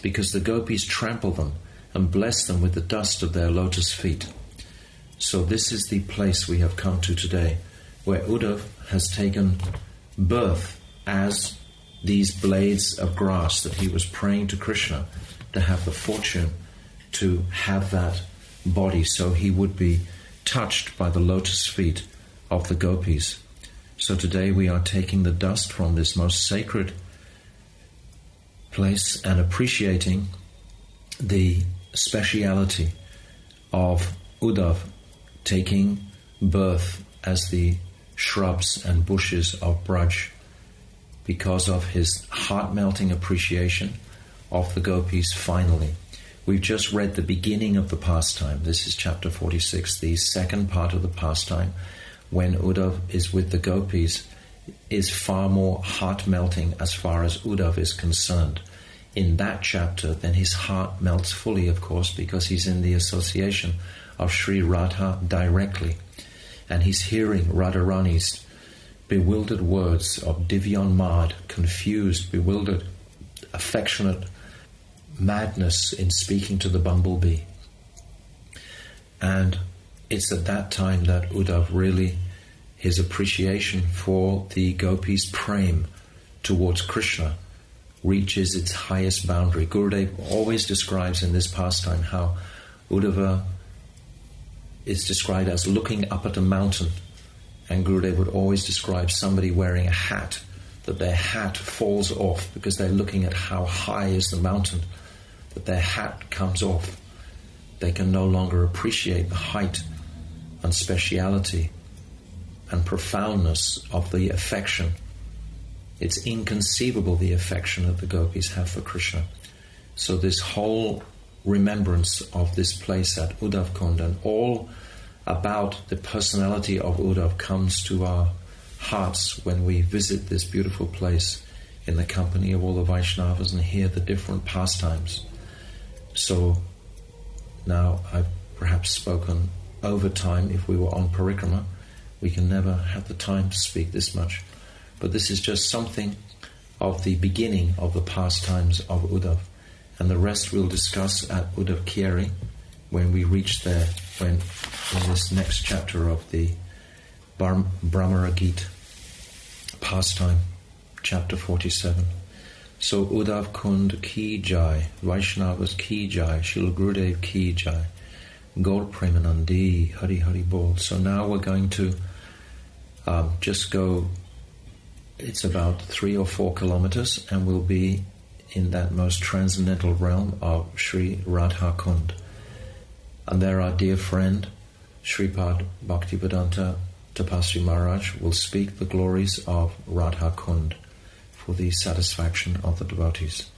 A: because the gopis trample them and bless them with the dust of their lotus feet. So this is the place we have come to today, where Uddhava has taken birth as these blades of grass that he was praying to Krishna to have the fortune to have that body, so he would be touched by the lotus feet of the gopis. So today we are taking the dust from this most sacred place and appreciating the speciality of Uddhava taking birth as the shrubs and bushes of Braj, because of his heart-melting appreciation of the gopis finally. We've just read the beginning of the pastime. This is chapter 46, the second part of the pastime, when Uddhava is with the gopis, is far more heart-melting as far as Uddhava is concerned. In that chapter, then his heart melts fully, of course, because he's in the association of Sri Radha directly. And he's hearing Radharani's bewildered words of Divyan Mad, confused, bewildered, affectionate madness in speaking to the bumblebee. And it's at that time that Uddhava really, his appreciation for the gopis' prem towards Krishna reaches its highest boundary. Gurudev always describes in this pastime how Uddhava is described as looking up at a mountain, and Gurudev would always describe somebody wearing a hat, that their hat falls off because they're looking at how high is the mountain, that their hat comes off. They can no longer appreciate the height and speciality and profoundness of the affection. It's inconceivable, the affection that the gopis have for Krishna. So this whole remembrance of this place at Uddhava Kunda and all about the personality of Uddhava comes to our hearts when we visit this beautiful place in the company of all the Vaishnavas and hear the different pastimes. So now I've perhaps spoken over time. If we were on Parikrama, we can never have the time to speak this much. But this is just something of the beginning of the pastimes of Uddhava. And the rest we'll discuss at Uddhava Kyari when we reach there, when in this next chapter of the Brahmara Gita pastime, chapter 47. So Uddhava Kunda ki jai, Vaishnavas ki jai, Srila Gurudev ki jai, Gaur Premanandi, Hari Hari Bol. So now we're going to just go, it's about 3 or 4 kilometers, and we'll be in that most transcendental realm of Sri Radha Kunda. And there our dear friend, Sripad Bhaktivedanta Tapasri Maharaj, will speak the glories of Radha Kunda for the satisfaction of the devotees.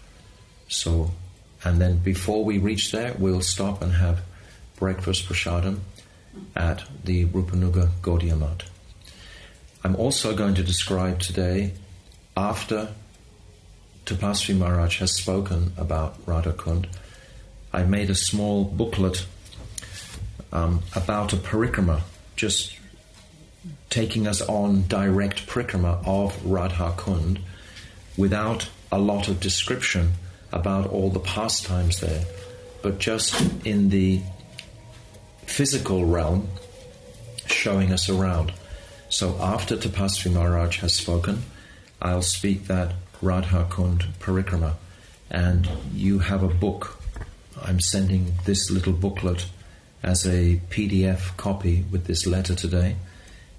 A: So, and then before we reach there, we'll stop and have breakfast prasadam at the Rupanuga Gaudiya Math. I'm also going to describe today, after Tapasri Maharaj has spoken about Radha Kunda, I made a small booklet about a parikrama, just taking us on direct parikrama of Radha Kunda without a lot of description about all the pastimes there, but just in the physical realm, showing us around. So after Tapasri Maharaj has spoken, I'll speak that Radha Kunda Parikrama, and you have a book. I'm sending this little booklet as a PDF copy with this letter today,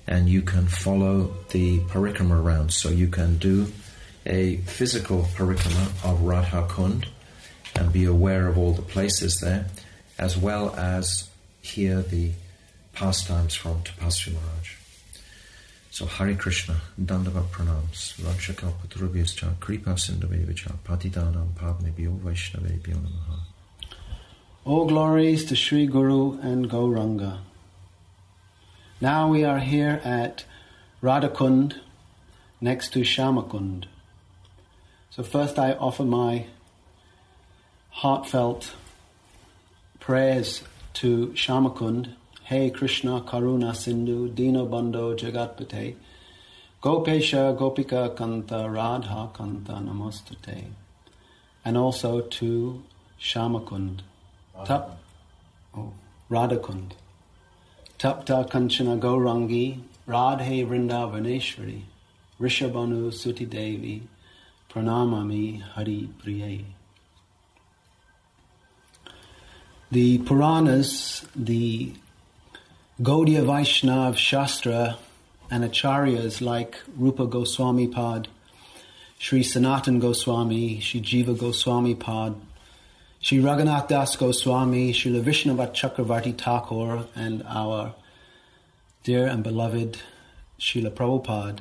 A: and you can follow the Parikrama around. So you can do a physical Parikrama of Radha Kunda and be aware of all the places there, as well as hear the pastimes from Tapasri Maharaj. So Hare Krishna, Dandavat Pranams, Vakshakalpatarubhyascha, Kripa Sindhavevicha, Patidanam Padmebhyo Vaishnavebhyo Namaha.
B: All glories to Sri Guru and Gauranga. Now we are here at Radha Kunda, next to Shama Kunda. So first I offer my heartfelt prayers to Shama Kunda. Hey Krishna Karuna Sindhu Dino Bandho Jagatpate Gopesha Gopika Kanta Radha Kanta Namostate. And also to Shama Kunda. Radha Kunda. Tapta Kanchana Gaurangi Radhe Vrindavaneshwari Rishabhanu Suti Devi Pranamami Hari Priye. The Puranas, the Gaudiya Vaishnav Shastra and Acharyas like Rupa Goswami Pad, Sri Sanatan Goswami, Sri Jiva Goswami Pad, Sri Raghunath Das Goswami, Srila Vishnavat Chakravarti Thakur, and our dear and beloved Srila Prabhupada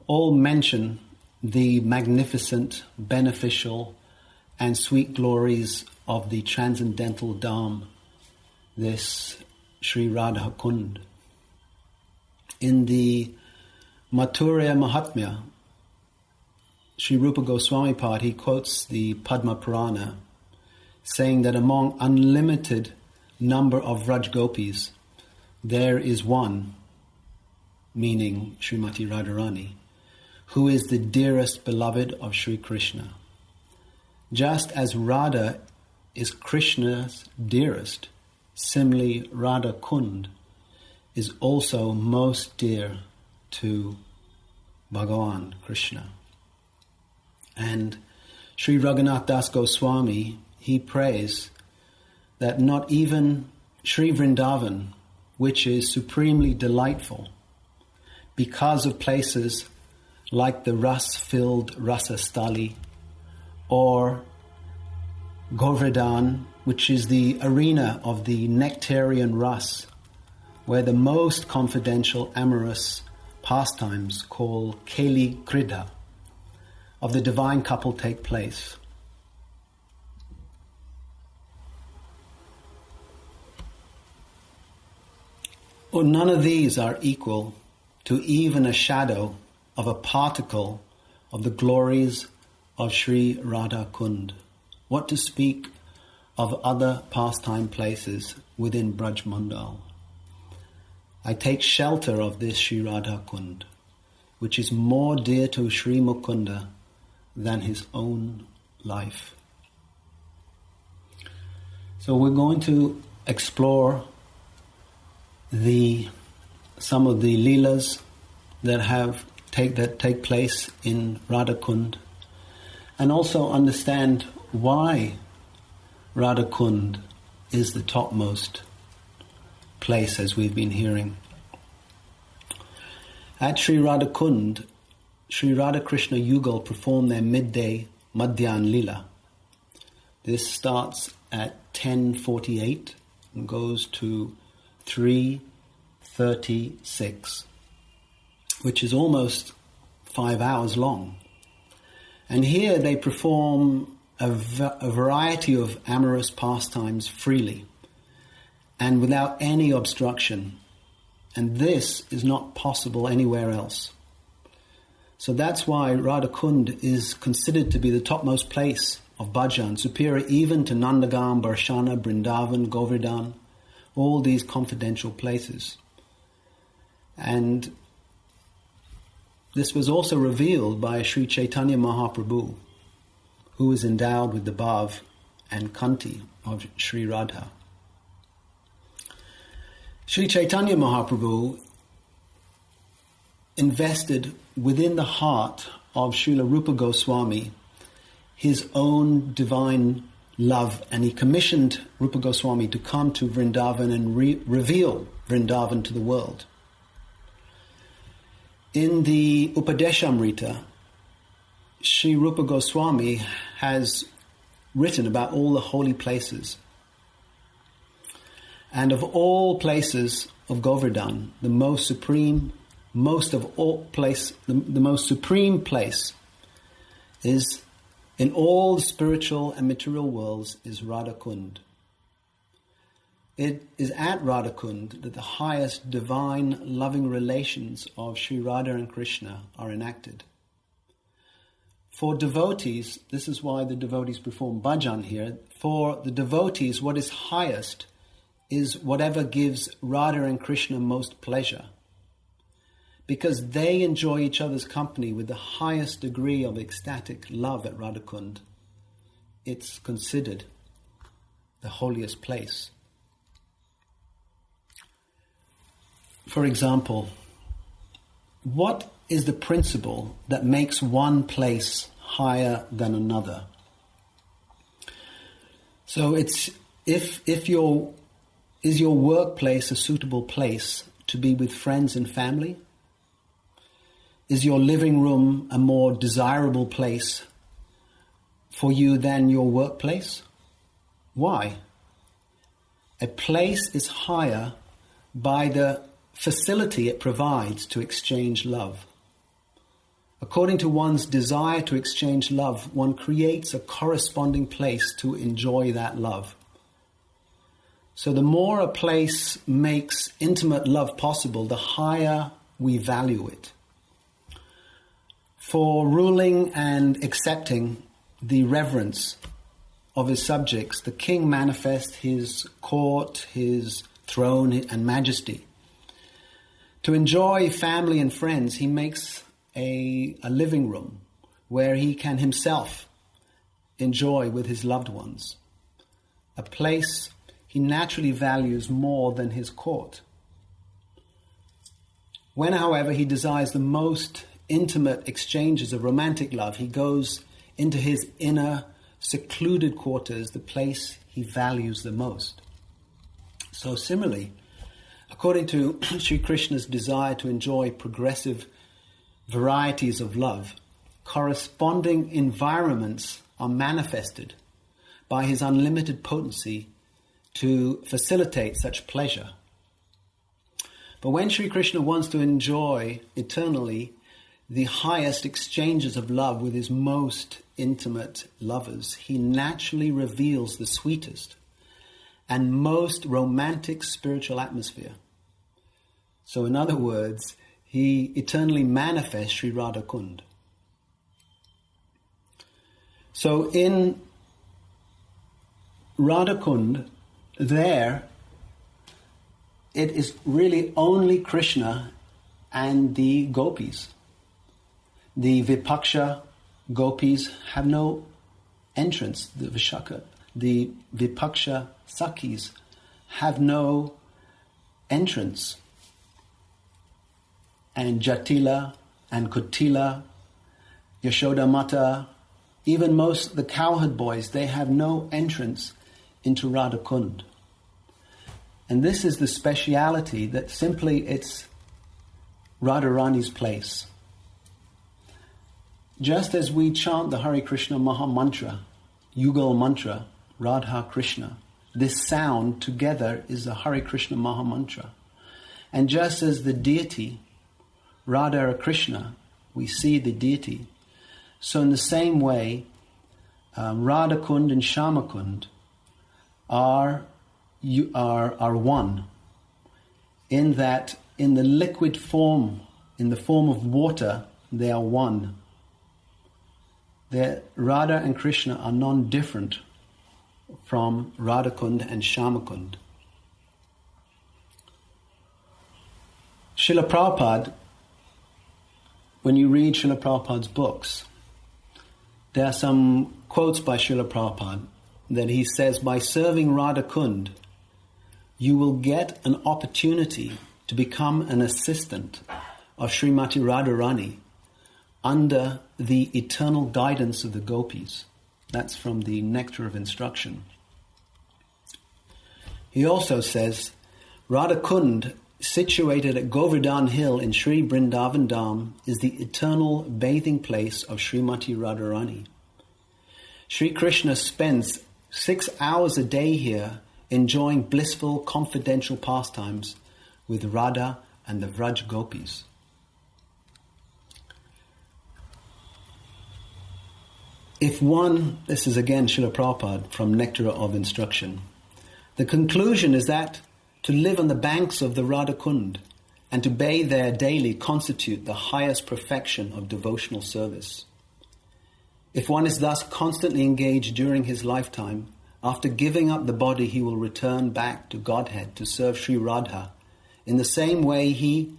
B: all mention the magnificent, beneficial and sweet glories of the transcendental Dham, this Sri Radha Kunda. In the Mathurya Mahatmya, Sri Rupa Goswami Pad, he quotes the Padma Purana, saying that among unlimited number of Vraj Gopis, there is one, meaning Srimati Radharani, who is the dearest beloved of Sri Krishna. Just as Radha is Krishna's dearest, similarly Radha Kunda is also most dear to Bhagavan Krishna. And Sri Raghunath Das Goswami, he prays that not even Sri Vrindavan, which is supremely delightful, because of places like the ras-filled Rasastali, or Govardhan, which is the arena of the nectarian ras, where the most confidential amorous pastimes called Keli Kridha of the divine couple take place. Or none of these are equal to even a shadow of a particle of the glories of Sri Radha Kunda. What to speak of other pastime places within VRAJA-MANDAL. I take shelter of this Sri Radha Kunda, which is more dear to Sri Mukunda than his own life. So we're going to explore some of the leelas that take place in Radha Kunda, and also understand why Radha Kunda is the topmost place, as we've been hearing. At Sri Radha Kunda, Sri Radha Krishna Yugal perform their midday Madhyan Lila. This starts at 10:48 and goes to 3:36, which is almost 5 hours long. And here they perform a variety of amorous pastimes freely and without any obstruction. And this is not possible anywhere else. So that's why Radha Kunda is considered to be the topmost place of bhajan, superior even to Nandagam, Barshana, Brindavan, Govardhan, all these confidential places. And this was also revealed by Sri Chaitanya Mahaprabhu, who is endowed with the bhav and kanti of Sri Radha. Sri Chaitanya Mahaprabhu invested within the heart of Srila Rupa Goswami his own divine love, and he commissioned Rupa Goswami to come to Vrindavan and reveal Vrindavan to the world. In the Upadeshamrita, Sri Rupa Goswami has written about all the holy places. And of all places of Govardhan, the most supreme place is, in all the spiritual and material worlds, is Radha Kunda. It is at Radha Kunda that the highest divine loving relations of Sri Radha and Krishna are enacted. For devotees, this is why the devotees perform bhajan here, for the devotees what is highest is whatever gives Radha and Krishna most pleasure. Because they enjoy each other's company with the highest degree of ecstatic love at Radha Kunda, it's considered the holiest place. For example, what is the principle that makes one place higher than another? So it's is your workplace a suitable place to be with friends and family? Is your living room a more desirable place for you than your workplace? Why? A place is higher by the facility it provides to exchange love. According to one's desire to exchange love, one creates a corresponding place to enjoy that love. So the more a place makes intimate love possible, the higher we value it. For ruling and accepting the reverence of his subjects, the king manifests his court, his throne and majesty. To enjoy family and friends, he makes a living room where he can himself enjoy with his loved ones. A place he naturally values more than his court. When, however, he desires the most intimate exchanges of romantic love, he goes into his inner, secluded quarters, the place he values the most. So similarly, according to Sri Krishna's desire to enjoy progressive varieties of love, corresponding environments are manifested by his unlimited potency to facilitate such pleasure. But when Sri Krishna wants to enjoy eternally the highest exchanges of love with his most intimate lovers, he naturally reveals the sweetest and most romantic spiritual atmosphere. So in other words, he eternally manifests Sri Radha Kunda. So in Radha Kunda, there, it is really only Krishna and the gopis. The Vipaksha gopis have no entrance. The Vipaksha Sakhis have no entrance. And Jatila and Kutila, Yashoda Mata, even the cowherd boys, they have no entrance into Radha Kunda. And this is the speciality that simply it's Radharani's place. Just as we chant the Hare Krishna Maha Mantra, Yugal Mantra, Radha Krishna, this sound together is the Hare Krishna Maha Mantra. And just as the deity, Radha Krishna, we see the deity, so in the same way, Radha Kunda and Shama Kunda are one, in that in the liquid form, in the form of water, they are one. Radha and Krishna are non-different from Radha Kunda and Shama Kunda. Srila Prabhupada, when you read Srila Prabhupada's books, there are some quotes by Srila Prabhupada that he says, by serving Radha Kunda, you will get an opportunity to become an assistant of Srimati Radharani under the eternal guidance of the gopis. That's from the Nectar of Instruction. He also says, Radha Kunda, situated at Govardhan Hill in Sri Vrindavan Dham, is the eternal bathing place of Srimati Radharani. Sri Krishna spends 6 hours a day here enjoying blissful confidential pastimes with Radha and the Vraj gopis. This is again Srila Prabhupada from Nectar of Instruction. The conclusion is that to live on the banks of the Radha Kunda and to bathe there daily constitute the highest perfection of devotional service. If one is thus constantly engaged during his lifetime, after giving up the body he will return back to Godhead to serve Sri Radha in the same way he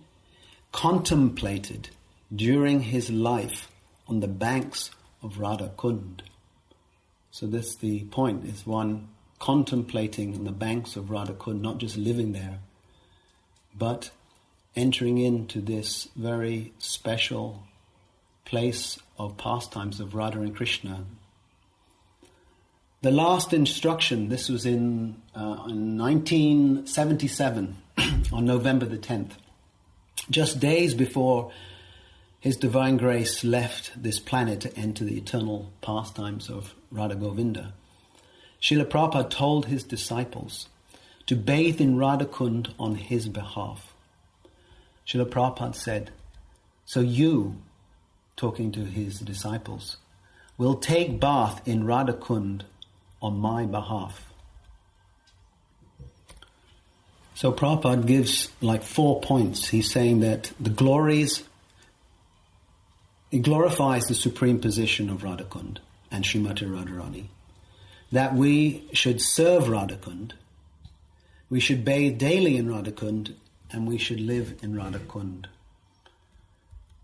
B: contemplated during his life on the banks of Radha Kunda. So this the point, is one contemplating on the banks of Radha Kunda, not just living there, but entering into this very special place of pastimes of Radha and Krishna. The last instruction, this was in 1977, on November the 10th, just days before His Divine Grace left this planet to enter the eternal pastimes of Radha Govinda. Srila Prabhupada told his disciples to bathe in Radha Kunda on his behalf. Srila Prabhupada said, so you, talking to his disciples, will take bath in Radha Kunda on my behalf. So Prabhupada gives like 4 points. He's saying that it glorifies the supreme position of Radha Kunda and Srimati Radharani. That we should serve Radha Kunda, we should bathe daily in Radha Kunda, and we should live in Radha Kunda.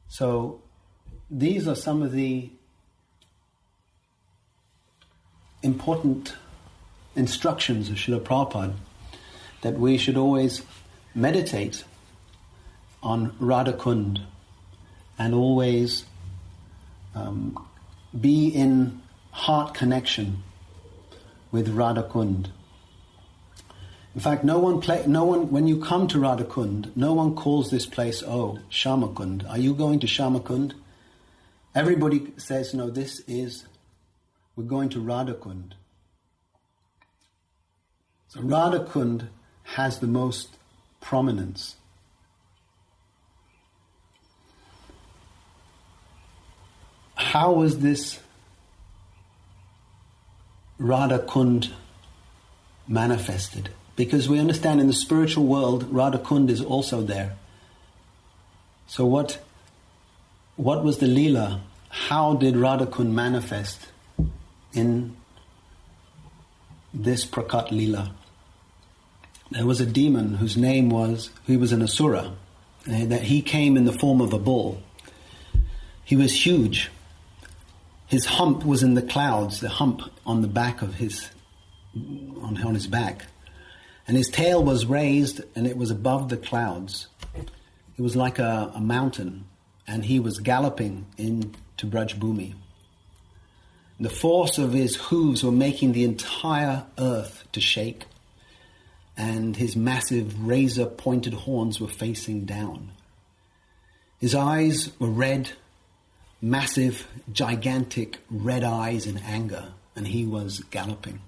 B: So these are some of the important instructions of Srila Prabhupada that we should always meditate on Radha Kunda and always be in heart connection with Radha Kunda. In fact, no one, when you come to Radha Kunda, no one calls this place, oh, Shama Kunda. Are you going to Shama Kunda? Everybody says, no, we're going to Radha Kunda. So Radha Kunda has the most prominence. How was this Radha Kunda manifested? Because we understand in the spiritual world, Radha Kunda is also there. So what was the Leela? How did Radha Kunda manifest in this Prakat Leela? There was a demon whose name he was an Asura, that he came in the form of a bull. He was huge. His hump was in the clouds, the hump on the back of on his back. And his tail was raised and it was above the clouds. It was like a mountain, and he was galloping into Braj Bhumi. The force of his hooves were making the entire earth to shake, and his massive razor-pointed horns were facing down. His eyes were red, massive, gigantic red eyes in anger, and he was galloping.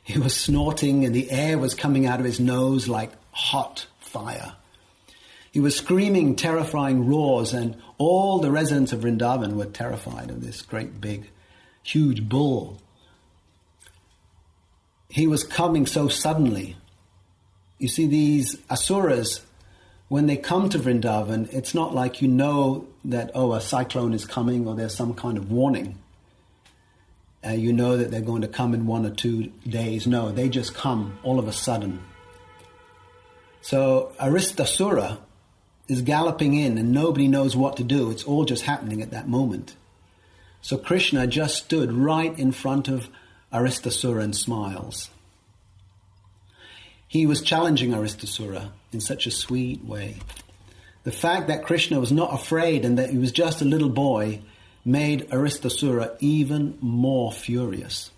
B: He was snorting, and the air was coming out of his nose like hot fire. He was screaming terrifying roars, and all the residents of Vrindavan were terrified of this great big, huge bull. He was coming so suddenly. You see, these asuras, when they come to Vrindavan, it's not like you know that, a cyclone is coming or there's some kind of warning. You know that they're going to come in 1 or 2 days. No, they just come all of a sudden. So Aristasura is galloping in and nobody knows what to do. It's all just happening at that moment. So Krishna just stood right in front of Aristasura and smiles. He was challenging Aristasura in such a sweet way. The fact that Krishna was not afraid and that he was just a little boy made Aristasura even more furious.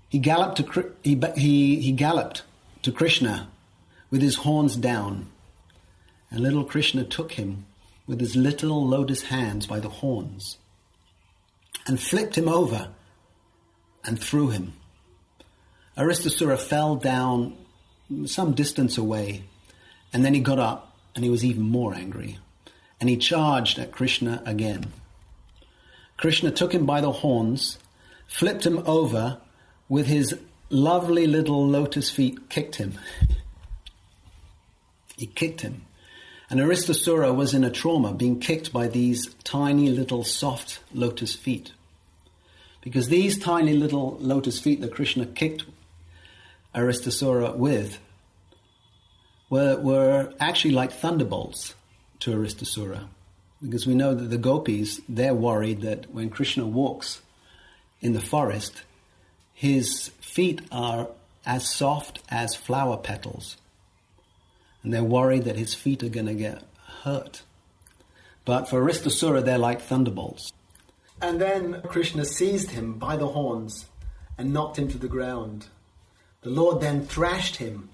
B: He galloped to Krishna with his horns down, and little Krishna took him with his little lotus hands by the horns and flipped him over and threw him. Aristasura fell down some distance away, and then he got up and he was even more angry, and he charged at Krishna again. Krishna took him by the horns, flipped him over with his lovely little lotus feet, kicked him. He kicked him. And Aristasura was in a trauma, being kicked by these tiny little soft lotus feet. Because these tiny little lotus feet that Krishna kicked Aristasura with were actually like thunderbolts to Aristasura. Because we know that the gopis, they're worried that when Krishna walks in the forest, his feet are as soft as flower petals. And they're worried that his feet are going to get hurt. But for Aristasura, they're like thunderbolts. And then Krishna seized him by the horns and knocked him to the ground. The Lord then thrashed him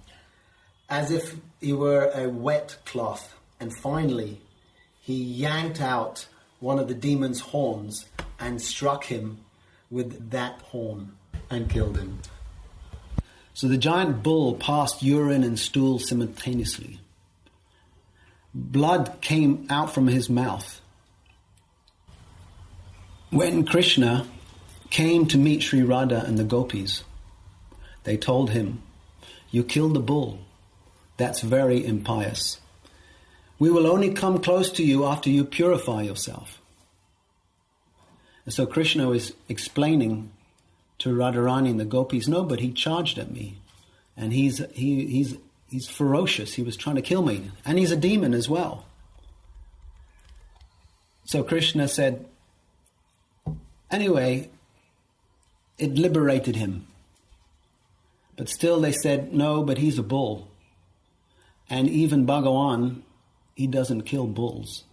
B: as if he were a wet cloth. And finally, he yanked out one of the demon's horns and struck him with that horn and killed him. So the giant bull passed urine and stool simultaneously. Blood came out from his mouth. When Krishna came to meet Sri Radha and the gopis, they told him, "You killed the bull. That's very impious. We will only come close to you after you purify yourself." And so Krishna was explaining to Radharani and the gopis, "No, but he charged at me, and he's ferocious. He was trying to kill me, and he's a demon as well." So Krishna said, anyway, it liberated him. But still they said, "No, but he's a bull." And even Bhagavan he doesn't kill bulls.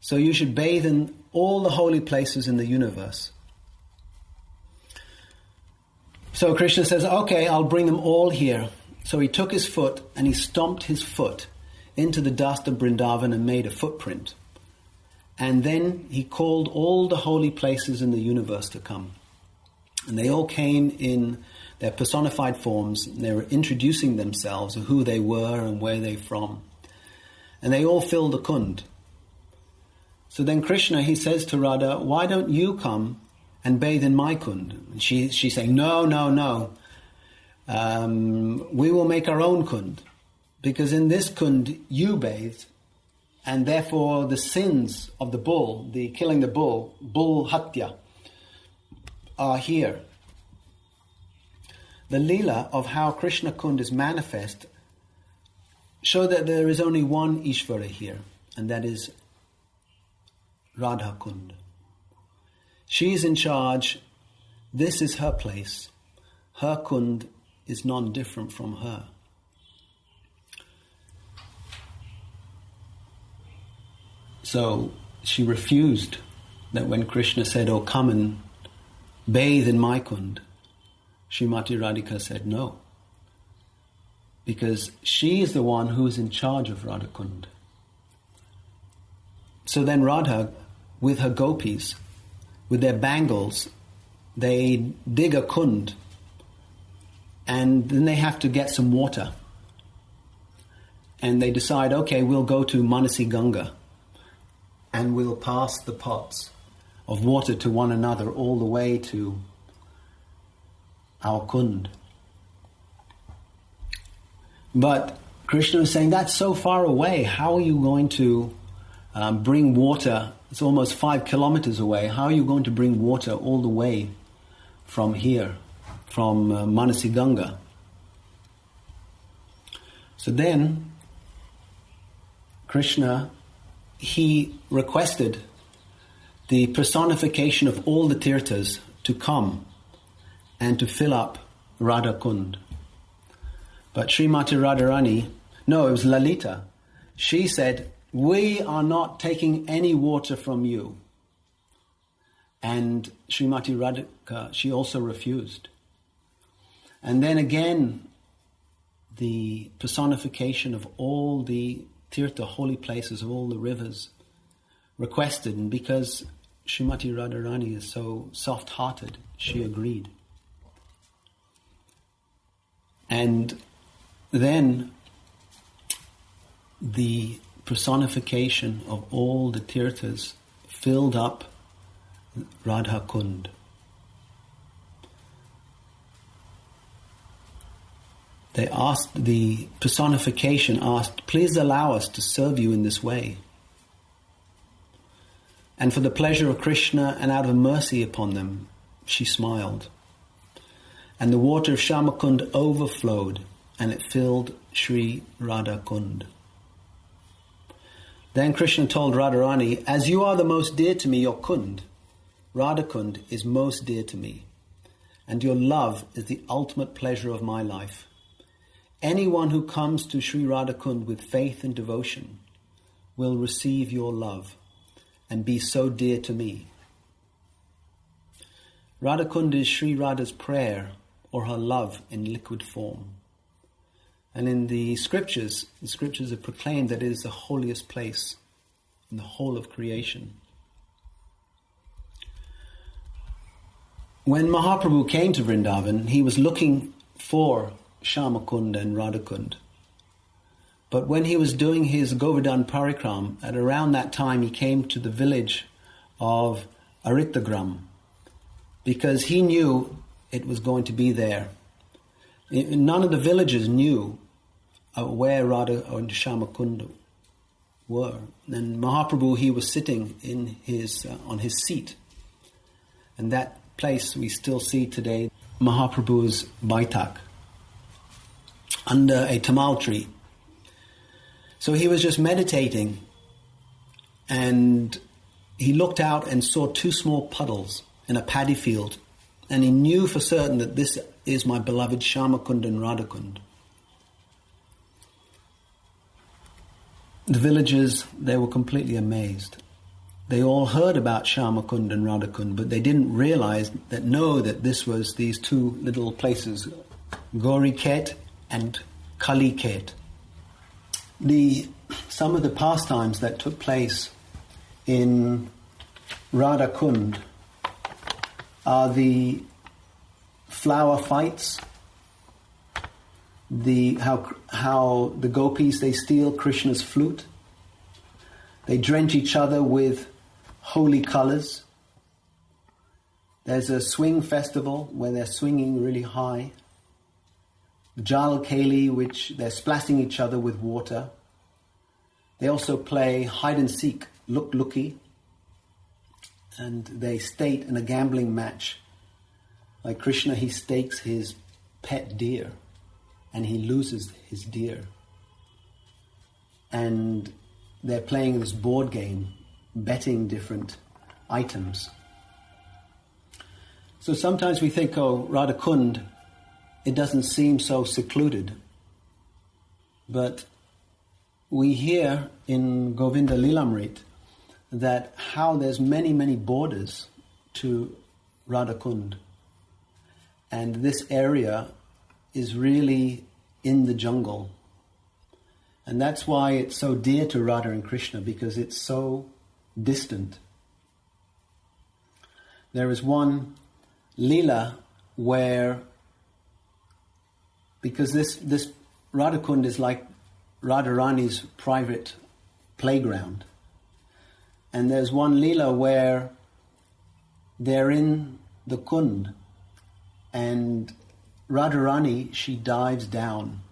B: So you should bathe in all the holy places in the universe. So Krishna says, okay, I'll bring them all here. So he took his foot and he stomped his foot into the dust of Vrindavan and made a footprint. And then he called all the holy places in the universe to come. And they all came in their personified forms. And they were introducing themselves, who they were and where they're from. And they all filled the Kund. So then Krishna, he says to Radha, why don't you come and bathe in my Kund? And she's saying, no. We will make our own Kund. Because in this Kund you bathed, and therefore the sins of the bull, the killing the bull hatya, are here. The Leela of how Krishna Kund is manifest show that there is only one Ishvara here, and that is Radha Kunda. She is in charge. This is her place. Her Kund is non-different from her. So she refused that when Krishna said, oh, come and bathe in my Kund. Srimati Radhika said no. Because she is the one who is in charge of Radha Kund. So then Radha, with her gopis, with their bangles, they dig a Kund. And then they have to get some water. And they decide, okay, we'll go to Manasi Ganga. And we'll pass the pots of water to one another all the way to our Kund. But Krishna is saying, that's so far away. How are you going to bring water? It's almost 5 kilometers away. How are you going to bring water all the way from here, from Manasi Ganga? So then, Krishna, he requested the personification of all the tirthas to come and to fill up Radha Kund. But Srimati Radharani, no, it was Lalita. She said, we are not taking any water from you. And Srimati Radhika, she also refused. And then again, the personification of all the tirtha, holy places of all the rivers, requested, and because Srimati Radharani is so soft-hearted, she agreed. And then the personification of all the tirthas filled up Radha Kund. They asked, the personification asked, please allow us to serve you in this way. And for the pleasure of Krishna and out of mercy upon them, she smiled. And the water of Shamakund overflowed, and it filled Sri Radha Kund. Then Krishna told Radharani, as you are the most dear to me, your Kund, Radha Kund, is most dear to me, and your love is the ultimate pleasure of my life. Anyone who comes to Sri Radha Kund with faith and devotion will receive your love and be so dear to me. Radha Kund is Sri Radha's prayer or her love in liquid form. And in the scriptures have proclaimed that it is the holiest place in the whole of creation. When Mahaprabhu came to Vrindavan, he was looking for Shamakund and Radhakund. But when he was doing his Govardhan Parikrama, at around that time he came to the village of Aritagram, because he knew it was going to be there. None of the villagers knew where Radha or Shamakund were. And Mahaprabhu, he was sitting in his on his seat. And that place we still see today, Mahaprabhu's Baitak, under a tamal tree. So he was just meditating, and he looked out and saw 2 small puddles in a paddy field, and he knew for certain that this is my beloved Shamakund and Radhakund. the villagers, they were completely amazed. They all heard about Shyama Kunda and Radha Kunda, but they didn't realize that this was these two little places, Gauri Khet and Kali Khet. Some of the pastimes that took place in Radha Kunda are the flower fights, how the gopis, they steal Krishna's flute, they drench each other with holy colors. There's a swing festival where they're swinging really high. Jal Keli, which they're splashing each other with water. They also play hide and seek, looky, and they state in a gambling match. Like Krishna, he stakes his pet deer, and he loses his deer. And they're playing this board game, betting different items. So sometimes we think, oh, Radha Kunda, it doesn't seem so secluded. But we hear in Govinda Lilamrit that how there's many, many borders to Radha Kunda. And this area is really in the jungle. And that's why it's so dear to Radha and Krishna, because it's so distant. There is one Leela where, because this Radha Kunda is like Radharani's private playground. And there's one Leela where they're in the Kund, and Radharani, she dives down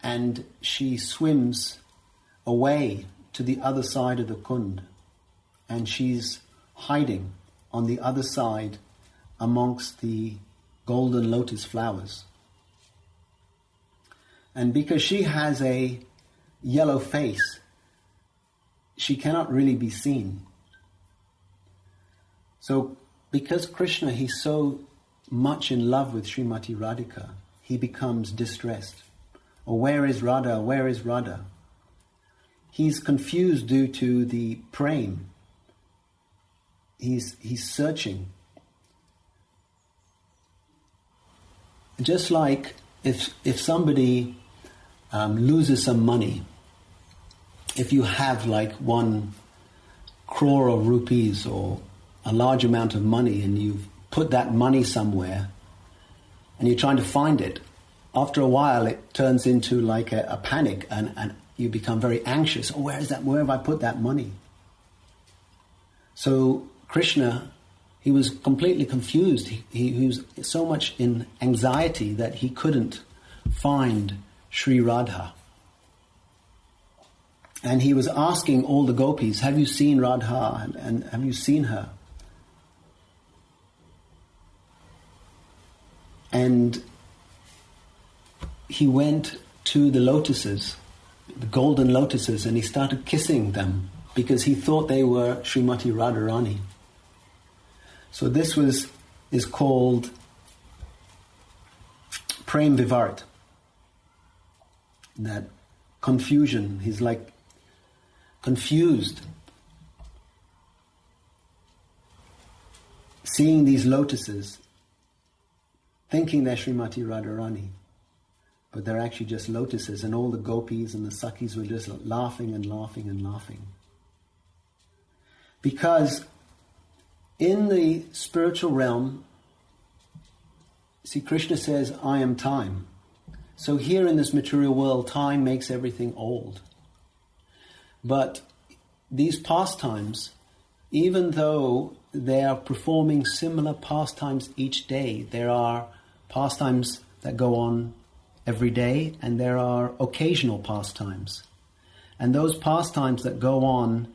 B: and she swims away to the other side of the Kund, and she's hiding on the other side amongst the golden lotus flowers. And because she has a yellow face, she cannot really be seen. So because Krishna, he's so much in love with Srimati Radhika, he becomes distressed. Oh, where is Radha? Where is Radha? He's confused due to the prem. He's searching. Just like if somebody loses some money, if you have like 1 crore of rupees or a large amount of money, and you've put that money somewhere and you're trying to find it, after a while it turns into like a panic, and you become very anxious. Oh, where is that? Where have I put that money? So Krishna, he was completely confused. He was so much in anxiety that he couldn't find Sri Radha. And he was asking all the gopis, have you seen Radha? And have you seen her? And he went to the lotuses, the golden lotuses, and he started kissing them because he thought they were Srimati Radharani. So this is called Prem Vivarit. That confusion, he's like confused. Seeing these lotuses, thinking they're Srimati Radharani, but they're actually just lotuses, and all the gopis and the sakhis were just laughing and laughing and laughing. Because in the spiritual realm, see, Krishna says, I am time. So here in this material world, time makes everything old. But these pastimes, even though they are performing similar pastimes each day, there are pastimes that go on every day, and there are occasional pastimes. And those pastimes that go on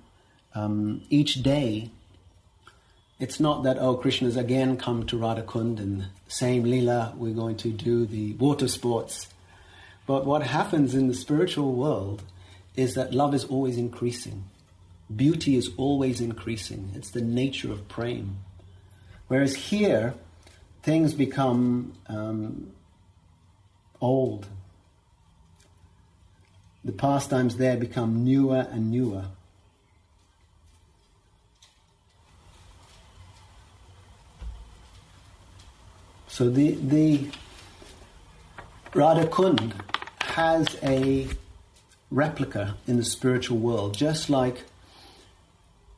B: each day, it's not that, oh, Krishna's again come to Radha Kunda and same Leela, we're going to do the water sports. But what happens in the spiritual world is that love is always increasing. Beauty is always increasing. It's the nature of prem. Whereas here, things become old. the pastimes there become newer and newer. So the Radha Kunda has a replica in the spiritual world, just like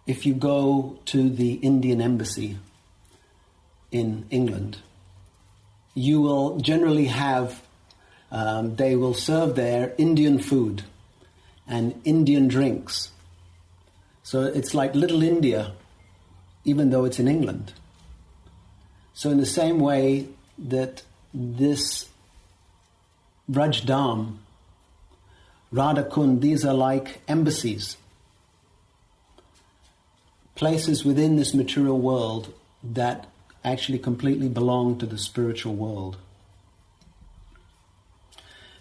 B: if you go to the Indian embassy in England, you will generally have, they will serve there Indian food and Indian drinks. So it's like Little India, even though it's in England. So in the same way that this Vrajdam, Radha Kunda, these are like embassies, places within this material world that actually completely belong to the spiritual world.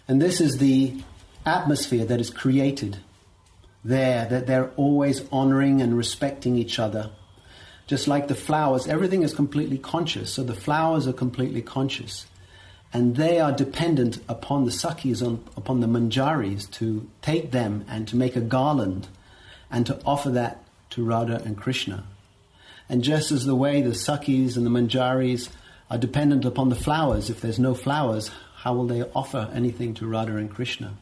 B: And this is the atmosphere that is created there, that they're always honoring and respecting each other. Just like the flowers, everything is completely conscious, so the flowers are completely conscious. And they are dependent upon the Sakhis, upon the Manjaris, to take them and to make a garland and to offer that to Radha and Krishna. And just as the way the Sakhis and the Manjaris are dependent upon the flowers, if there's no flowers, how will they offer anything to Radha and Krishna?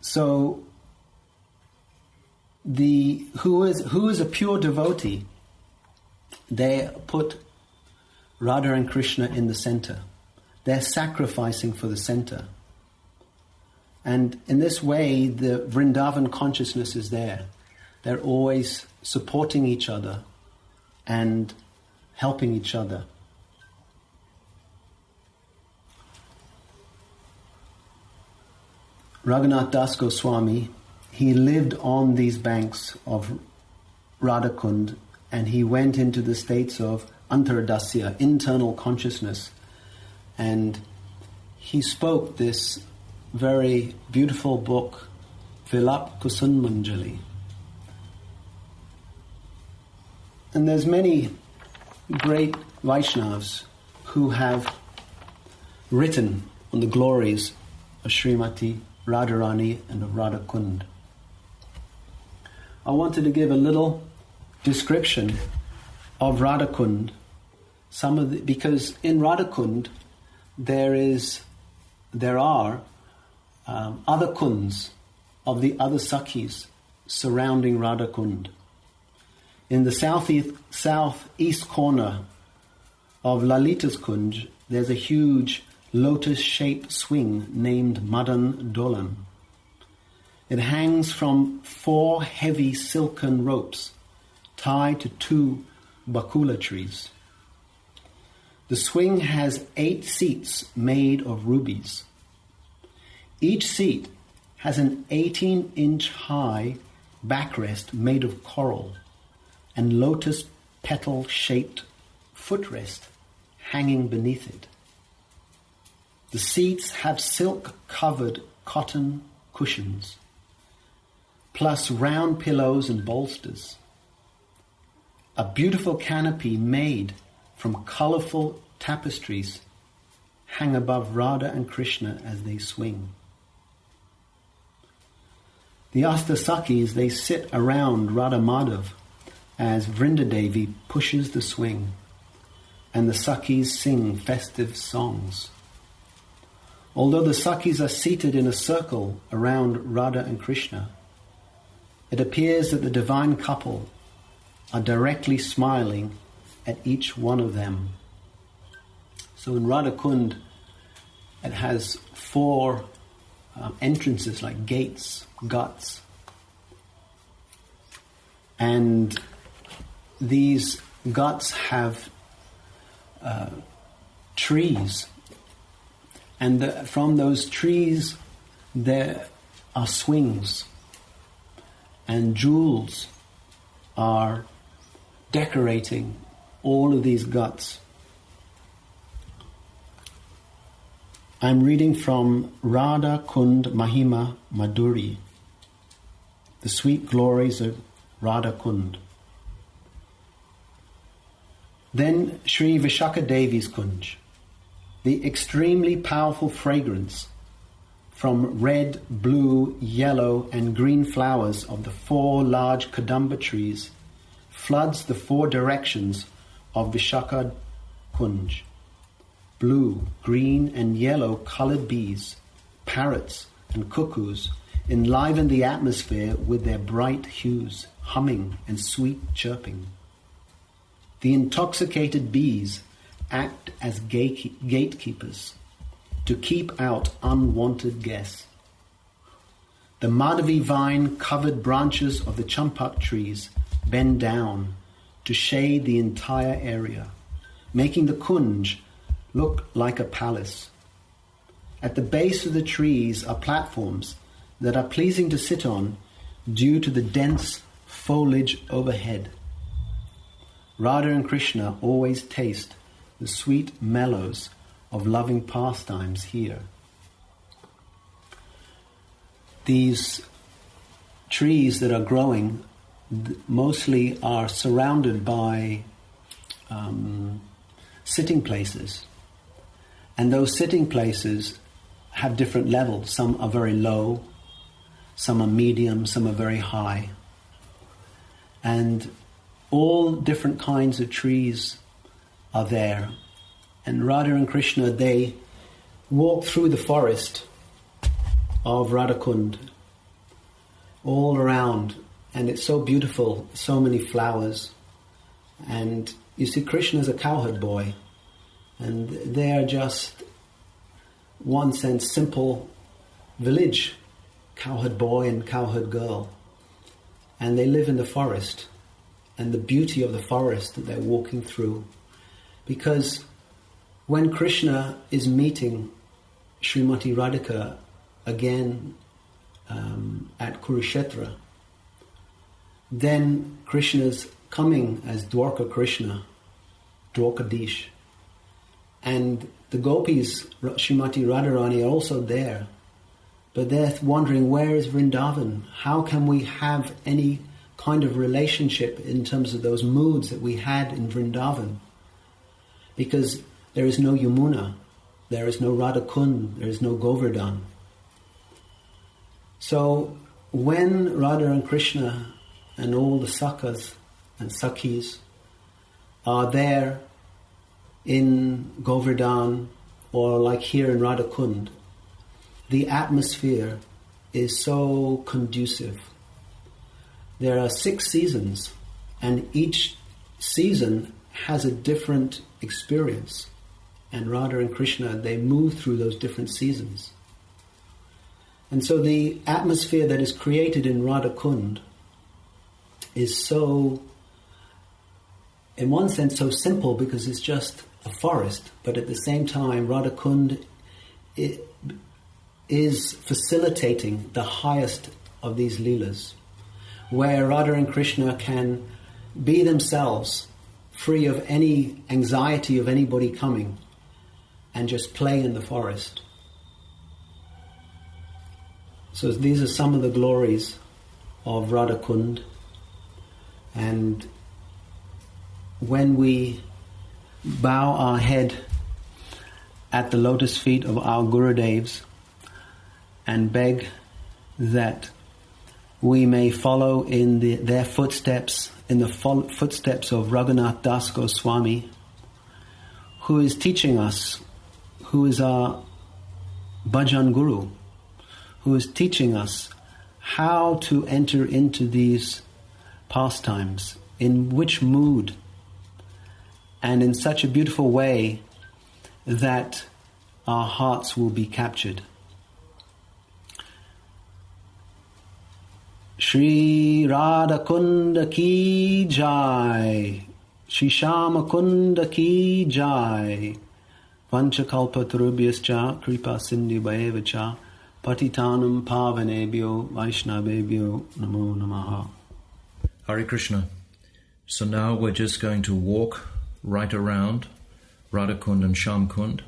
B: So, who is a pure devotee, they put Radha and Krishna in the center. They're sacrificing for the center. And in this way, the Vrindavan consciousness is there. They're always supporting each other and helping each other. Raghunath Das Goswami, he lived on these banks of Radha Kunda, and he went into the states of antardasya, internal consciousness, and he spoke this very beautiful book, Vilap Kusumanjali. And there's many great Vaishnavas who have written on the glories of Srimati Radharani and of Radha Kunda. I wanted to give a little description of Radha Kunda, because in Radha Kunda there are other kunds of the other Sakhis surrounding Radha Kunda. In the southeast corner of Lalita's Kunj, there's a huge lotus-shaped swing named Madan Dolan. It hangs from 4 heavy silken ropes tied to 2 bakula trees. The swing has 8 seats made of rubies. Each seat has an 18-inch high backrest made of coral and lotus petal-shaped footrest hanging beneath it. The seats have silk-covered cotton cushions, plus round pillows and bolsters. A beautiful canopy made from colorful tapestries hang above Radha and Krishna as they swing. The Astasakis, they sit around Radha Madhav as Vrindadevi pushes the swing, and the Sakhis sing festive songs. Although the Sakhis are seated in a circle around Radha and Krishna, it appears that the divine couple are directly smiling at each one of them. So in Radha Kunda, it has 4 entrances like gates, ghats. And these ghats have trees. And from those trees there are swings. And jewels are decorating all of these ghats. I'm reading from Radha Kunda Mahima Madhuri, the sweet glories of Radha Kunda. Then Sri Vishaka Devi's Kunj, the extremely powerful fragrance from red, blue, yellow and green flowers of the 4 large kadamba trees floods the 4 directions of Vishaka Kunj. Blue, green and yellow coloured bees, parrots and cuckoos enliven the atmosphere with their bright hues, humming and sweet chirping. The intoxicated bees act as gatekeepers to keep out unwanted guests. The Madhavi vine-covered branches of the champak trees bend down to shade the entire area, making the kunj look like a palace. At the base of the trees are platforms that are pleasing to sit on due to the dense foliage overhead. Radha and Krishna always taste the sweet mellows of loving pastimes here. These trees that are growing mostly are surrounded by sitting places. And those sitting places have different levels. Some are very low, some are medium, some are very high. And all different kinds of trees are there. And Radha and Krishna, they walk through the forest of Radha Kunda, all around. And it's so beautiful, so many flowers. And you see, Krishna's a cowherd boy. And they are just, one sense, simple village cowherd boy and cowherd girl. And they live in the forest. And the beauty of the forest that they're walking through. Because when Krishna is meeting Srimati Radhika again at Kurukshetra, then Krishna's coming as Dwarka Krishna, Dwarkadish. And the gopis, Srimati Radharani, are also there. But they're wondering, where is Vrindavan? How can we have any kind of relationship in terms of those moods that we had in Vrindavan? Because there is no Yamuna, there is no Radha Kunda, there is no Govardhan. So when Radha and Krishna and all the Sakhas and Sakhis are there in Govardhan or like here in Radha Kunda, the atmosphere is so conducive. There are 6 seasons, and each season has a different experience. And Radha and Krishna, they move through those different seasons. And so the atmosphere that is created in Radha Kunda is so, in one sense, so simple because it's just a forest. But at the same time, Radha Kunda is facilitating the highest of these leelas, where Radha and Krishna can be themselves, free of any anxiety of anybody coming, and just play in the forest. So these are some of the glories of Radha Kunda. And when we bow our head at the lotus feet of our Gurudevs and beg that we may follow in their footsteps, in the footsteps of Raghunath Das Goswami, who is teaching us, who is our bhajan guru, who is teaching us how to enter into these pastimes, in which mood, and in such a beautiful way that our hearts will be captured. Shri Radha Kunda ki jai, Shri Shama Kunda ki jai, Vanchakalpatarubhyascha kripa sindhu bhayevacha, Patitanam pavanebhyo vaishnavebhyo namo namaha.
A: Hare Krishna. So now we're just going to walk right around Radha Kunda and Sham Kunda,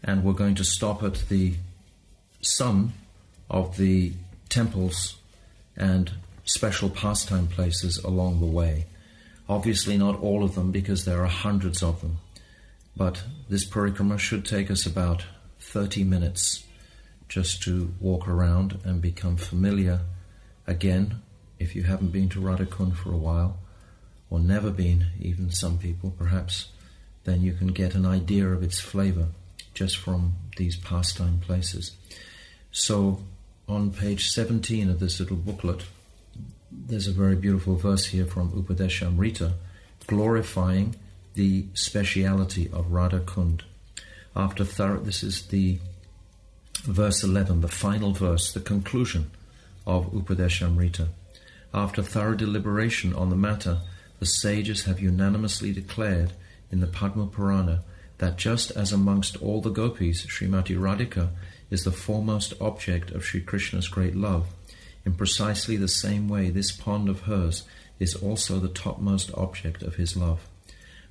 A: and we're going to stop at some of the temples and special pastime places along the way. Obviously not all of them, because there are hundreds of them. But this parikrama should take us about 30 minutes just to walk around and become familiar again. If you haven't been to Radha Kunda for a while, or never been, even some people perhaps, then you can get an idea of its flavor just from these pastime places. So on page 17 of this little booklet, there's a very beautiful verse here from Upadeshamrita glorifying the speciality of Radha Kunda. This is the verse 11, the final verse, the conclusion of Upadeshamrita. After thorough deliberation on the matter, the sages have unanimously declared in the Padma Purana that just as amongst all the gopis, Srimati Radhika is the foremost object of Sri Krishna's great love, in precisely the same way this pond of hers is also the topmost object of his love.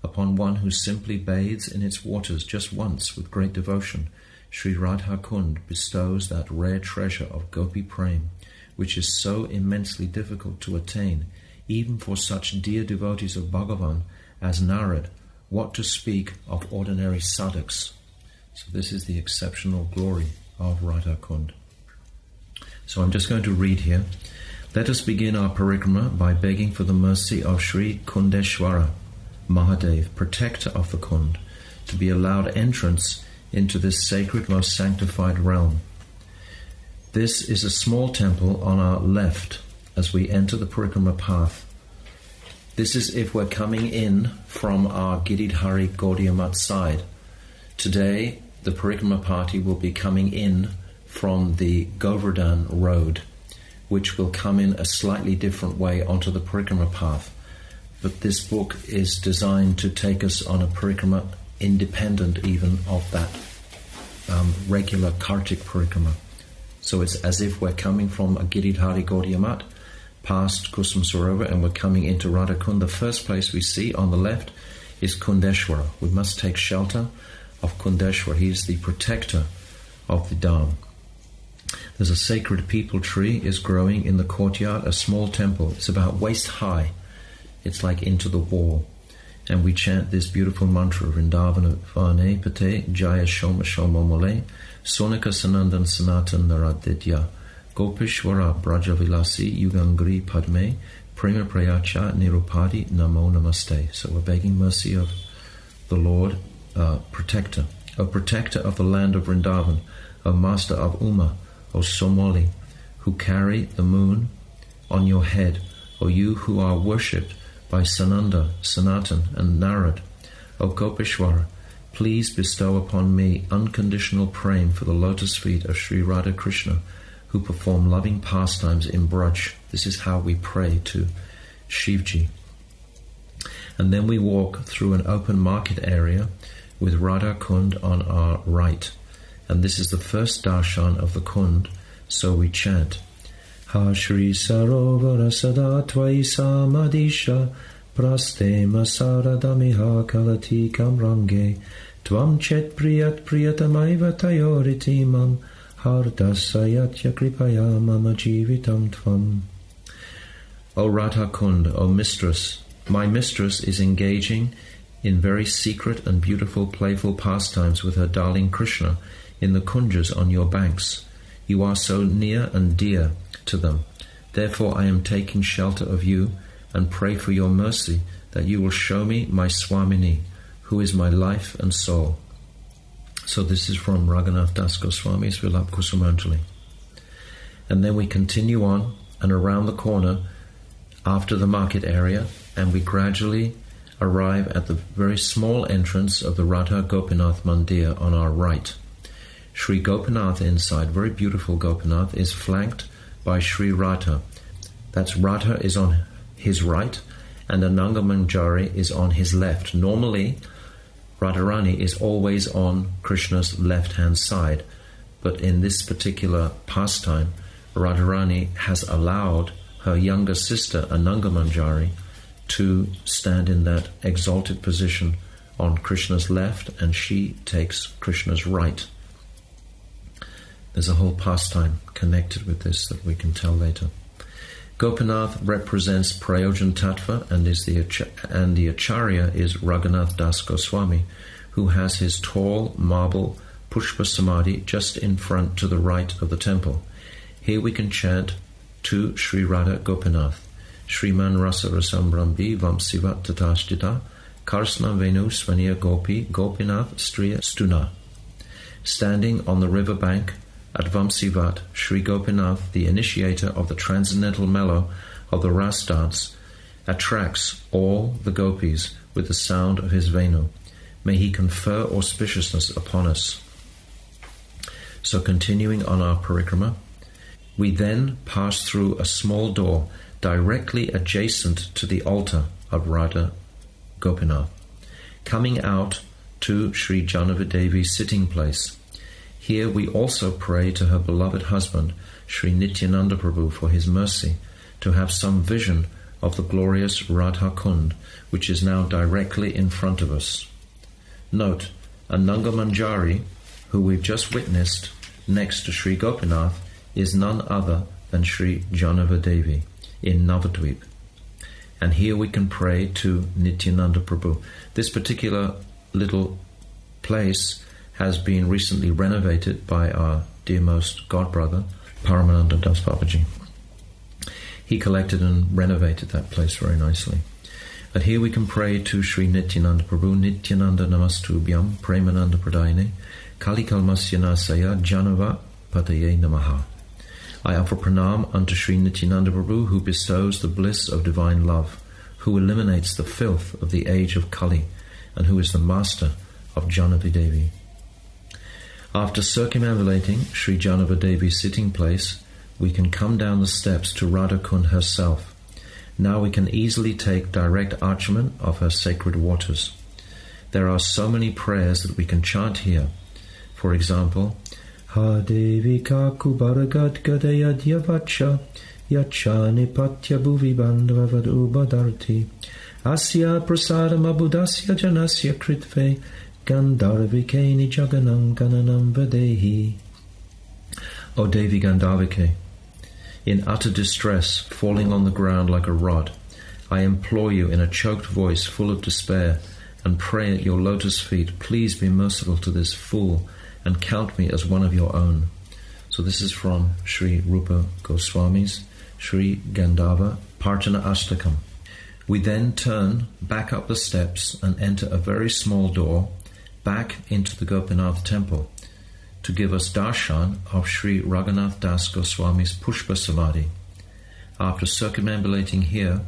A: Upon one who simply bathes in its waters just once with great devotion, Sri Radha Kunda bestows that rare treasure of Gopi Prem, which is so immensely difficult to attain, even for such dear devotees of Bhagavan as Narad, what to speak of ordinary sadhaks. So this is the exceptional glory of Radha Kunda. So I'm just going to read here. Let us begin our parikrama by begging for the mercy of Sri Kundeshwara Mahadev, protector of the Kund, to be allowed entrance into this sacred, most sanctified realm. This is a small temple on our left as we enter the parikrama path. This is if we're coming in from our Giridhari Gaudiya Math side. Today, the parikrama party will be coming in from the Govardhan road, which will come in a slightly different way onto the parikrama path. But this book is designed to take us on a parikrama independent even of that regular Kartik parikrama. So it's as if we're coming from a Giridhari Gaudiya Math past Kusuma-sarovara and we're coming into Radha Kunda. The first place we see on the left is Kundeshwara. We must take shelter of Kundeshwara. He is the protector of the Dham. There's a sacred peepal tree is growing in the courtyard, a small temple. It's about waist high. It's like into the wall. And we chant this beautiful mantra, Vrindavana Vane Pate Jaya Shoma Shoma Mole Sonika Sanandan Sanatan Naradidya Gopishwara Brajavilasi Yugangri Padme Prema Prayacha Nirupadi Namo Namaste. So we're begging mercy of the Lord, protector, O protector of the land of Vrindavan, O master of Uma, O Somoli, who carry the moon on your head, O you who are worshipped by Sananda, Sanatan and Narad, O Gopishwara, please bestow upon me unconditional praying for the lotus feet of Sri Radha Krishna, who perform loving pastimes in Braj. This is how we pray to Shivji. And then we walk through an open market area with Radha Kund on our right. And this is the first darshan of the Kund, so we chant, Ha Shri Sarovara Sada Tvai Samadisha Praste Masaradamiha Kalati Kamrange Tvam Chet Priyat Priyatamaiva Tayoritimam Hardasayatya Kripaya Mama Jivitam Tvam. O Radha Kunda, O mistress, my mistress is engaging in very secret and beautiful playful pastimes with her darling Krishna in the kunjas on your banks. You are so near and dear to them. Therefore I am taking shelter of you and pray for your mercy that you will show me my Swamini, who is my life and soul. So this is from Raghunath Das Goswami's Vilap Kusumanjali. And then we continue on and around the corner after the market area, and we gradually arrive at the very small entrance of the Radha Gopinath Mandir on our right. Sri Gopinath inside, very beautiful Gopinath, is flanked by Sri Radha. That's Radha is on his right and Ananga Manjari is on his left. Normally, Radharani is always on Krishna's left-hand side, but in this particular pastime, Radharani has allowed her younger sister Ananga Manjari to stand in that exalted position on Krishna's left, and she takes Krishna's right. There's a whole pastime connected with this that we can tell later. Gopinath represents Prayojan Tattva and the Acharya is Raghunath Das Goswami, who has his tall marble Pushpa Samadhi just in front to the right of the temple. Here we can chant to Sri Radha Gopinath, Shriman Rasa Rasambrambi Vamsivat Tatashtita Karsna Venu Svaniya Gopi Gopinath Striya Stuna. Standing on the river bank at Vamsivat, Sri Gopinath, the initiator of the transcendental mellow of the Ras dance, attracts all the gopis with the sound of his Venu. May he confer auspiciousness upon us. So continuing on our parikrama, we then pass through a small door directly adjacent to the altar of Radha Gopinath, coming out to Sri Janavadevi's sitting place. Here we also pray to her beloved husband, Sri Nityananda Prabhu, for his mercy, to have some vision of the glorious Radha Kunda, which is now directly in front of us. Note, Ananga Manjari, who we've just witnessed next to Sri Gopinath, is none other than Sri Janavadevi in Navadvip. And here we can pray to Nityananda Prabhu. This particular little place has been recently renovated by our dearmost godbrother, Paramananda Das Babaji. He collected and renovated that place very nicely. But here we can pray to Sri Nityananda Prabhu, Nityananda Namastubhyam, Premananda Pradayane, Kalikalmasya Nasaya, Janava Pataye Namaha. I offer pranam unto Sri Nityananda Prabhu, who bestows the bliss of divine love, who eliminates the filth of the age of Kali, and who is the master of Janavadevi. After circumambulating Sri Janavadevi's sitting place, we can come down the steps to Radha Kunda herself. Now we can easily take direct archament of her sacred waters. There are so many prayers that we can chant here. For example, Ha Devi Kaku Bharagad Gadaya Dyavacha Yacha Nipatya Bhuvi Bandhavad Ubadarti Asya Prasadam Abudasya Janasya Kritve Gandharvikeni Jaganam Gananam Vadehi. O Devi Gandharvike, in utter distress, falling on the ground like a rod, I implore you in a choked voice full of despair and pray at your lotus feet, please be merciful to this fool and count me as one of your own. So this is from Sri Rupa Goswami's Sri Gandharva Partana Ashtakam. We then turn back up the steps and enter a very small door back into the Gopinath temple to give us darshan of Sri Raghunath Das Goswami's Pushpa Samadhi. After circumambulating here,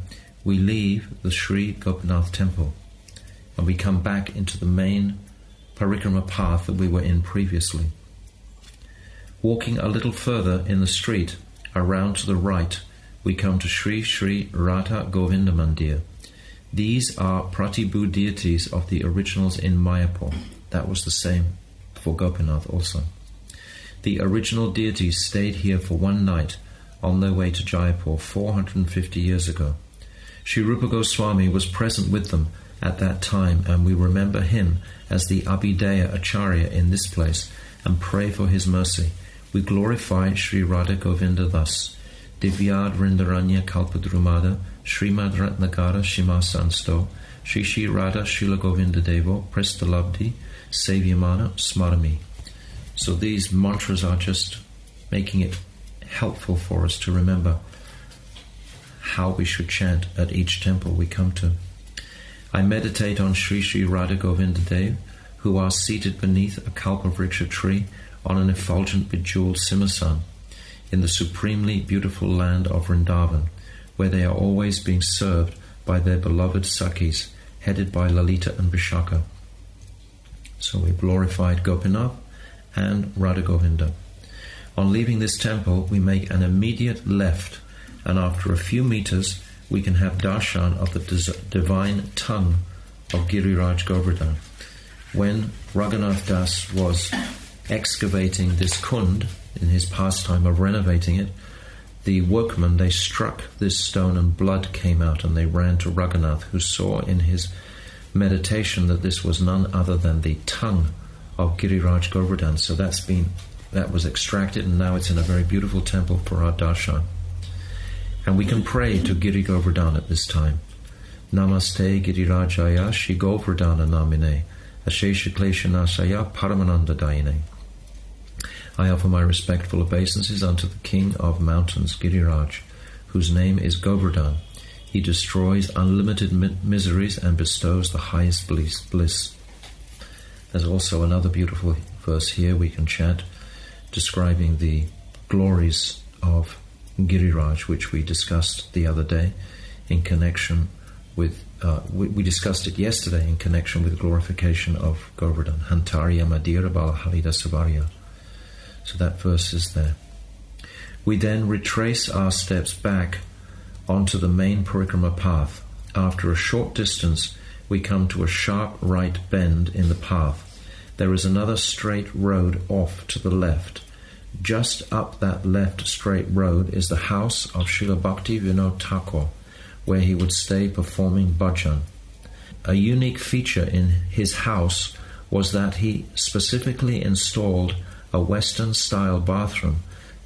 A: we leave the Sri Gopinath temple and we come back into the main Parikrama path that we were in previously. Walking a little further in the street, around to the right, we come to Sri Sri Radha Govinda Mandir. These are Pratibhu deities of the originals in Mayapur. That was the same for Gopinath also. The original deities stayed here for one night on their way to Jaipur 450 years ago. Sri Rupa Goswami was present with them at that time, and we remember him as the Abhideya Acharya in this place and pray for his mercy. We glorify Sri Radha Govinda thus: Divyad Vrindaranya Kalpadrumada Srimad Ratnagara Shima Sansto Shri Shri Radha Srila Govinda Devo Prestalabdi Savyamana Smarami. So these mantras are just making it helpful for us to remember how we should chant at each temple we come to. I meditate on Sri Sri Radha Govinda Dev, who are seated beneath a kalpavriksha tree on an effulgent bejeweled simhasan in the supremely beautiful land of Vrindavan, where they are always being served by their beloved Sakhis, headed by Lalita and Vishaka. So we glorified Gopinath and Radha Govinda. On leaving this temple, we make an immediate left, and after a few meters, we can have darshan of the divine tongue of Giriraj Govardhan. When Raghunath Das was excavating this kund, in his pastime of renovating it, the workmen, they struck this stone and blood came out, and they ran to Raghunath, who saw in his meditation that this was none other than the tongue of Giriraj Govardhan. So that was extracted, and now it's in a very beautiful temple for our darshan. And we can pray to Giri Govardhan at this time. Namaste Girirajaya Shri Govardhana Namine Ashesha Klesha Nasaya Paramananda Dayane. I offer my respectful obeisances unto the King of Mountains, Giriraj, whose name is Govardhan. He destroys unlimited miseries and bestows the highest bliss. There's also another beautiful verse here we can chant, describing the glories of Giriraj, which we discussed the other day in connection with, we discussed it yesterday in connection with the glorification of Govardhan. Hantarya Madhira Balahalida Savarya. So that verse is there. We then retrace our steps back onto the main Parikrama path. After a short distance, we come to a sharp right bend in the path. There is another straight road off to the left. Just up that left straight road is the house of Srila Bhakti Vinod Thakur, where he would stay performing bhajan. A unique feature in his house was that he specifically installed a Western-style bathroom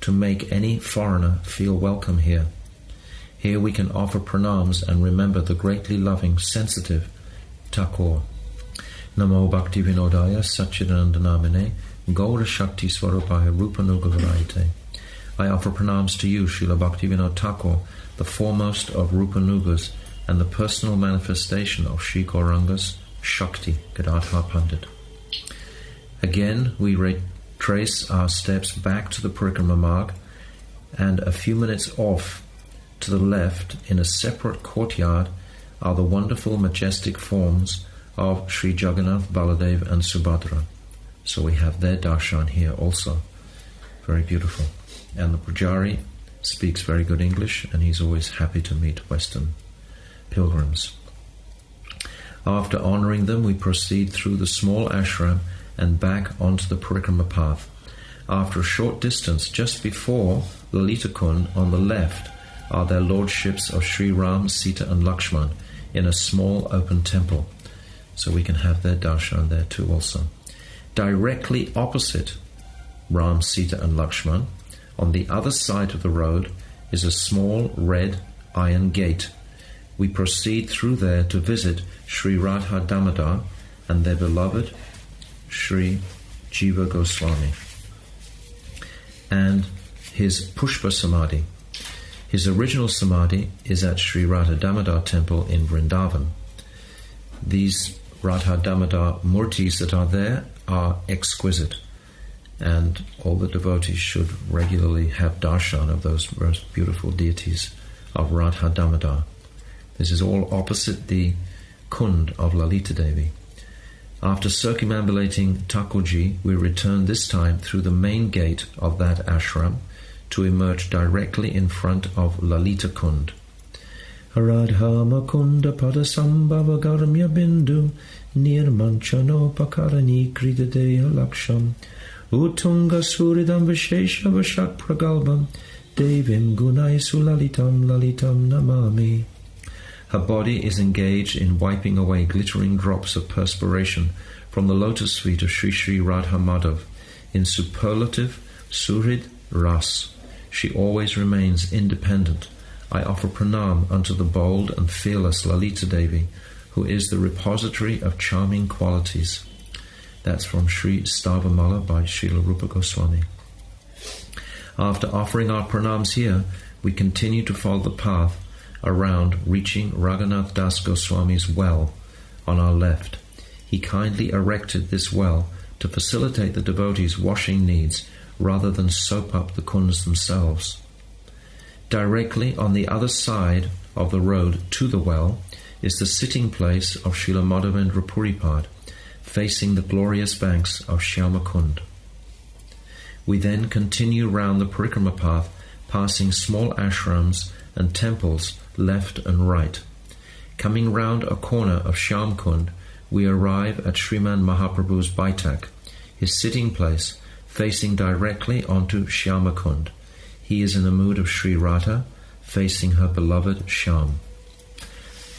A: to make any foreigner feel welcome here. Here we can offer pranams and remember the greatly loving, sensitive Thakur. Namo Bhakti Vinodaya Satchidanandamine Gaura Shakti Swarupaya Rupanuga. I offer pranams to you, Srila Bhakti Vinod Thakur, the foremost of Rupanugas and the personal manifestation of Sri Gauranga's Shakti, Gadadhar Pandit. Again, we retrace our steps back to the Parikrama Marg, and a few minutes off to the left, in a separate courtyard, are the wonderful, majestic forms of Sri Jagannath, Baladev and Subhadra. So we have their darshan here also. Very beautiful. And the Pujari speaks very good English, and he's always happy to meet Western pilgrims. After honouring them, we proceed through the small ashram and back onto the Parikrama path. After a short distance, just before Lalita Kund, on the left, are their lordships of Sri Ram, Sita and Lakshman in a small open temple. So we can have their darshan there too also. Directly opposite Ram, Sita and Lakshman, on the other side of the road, is a small red iron gate. We proceed through there to visit Sri Radha Damodar and their beloved Sri Jiva Goswami and his Pushpa Samadhi. His original Samadhi is at Sri Radha Damodar temple in Vrindavan. These Radha Damodar murtis that are there are exquisite, and all the devotees should regularly have darshan of those most beautiful deities of Radha Damodar. This is all opposite the Kund of Lalita Devi. After circumambulating Thakurji, we return this time through the main gate of that ashram to emerge directly in front of Lalita Kund. Radha Makunda Padasambhava Garmya Bindu Nirmanchano Pakarani Kridadeya Laksham Utunga Suridam Vishesha Vashak Pragalbam Devim Gunai Sulalitam Lalitam Namami. Her body is engaged in wiping away glittering drops of perspiration from the lotus feet of Sri Sri Radha Madhav in superlative Suhrid Ras. She always remains independent. I offer pranam unto the bold and fearless Lalita Devi, who is the repository of charming qualities. That's from Sri Stavamala by Srila Rupa Goswami. After offering our pranams here, we continue to follow the path around, reaching Raghunath Das Goswami's well on our left. He kindly erected this well to facilitate the devotees' washing needs rather than soap up the kunds themselves. Directly on the other side of the road to the well is the sitting place of Srila Madhavendra Puripad, facing the glorious banks of Shyama Kund. We then continue round the Parikrama path, passing small ashrams and temples left and right. Coming round a corner of Shyam Kund, we arrive at Sriman Mahaprabhu's Baitak, his sitting place, facing directly onto Shyama Kund. He is in the mood of Sri Radha, facing her beloved Shyam.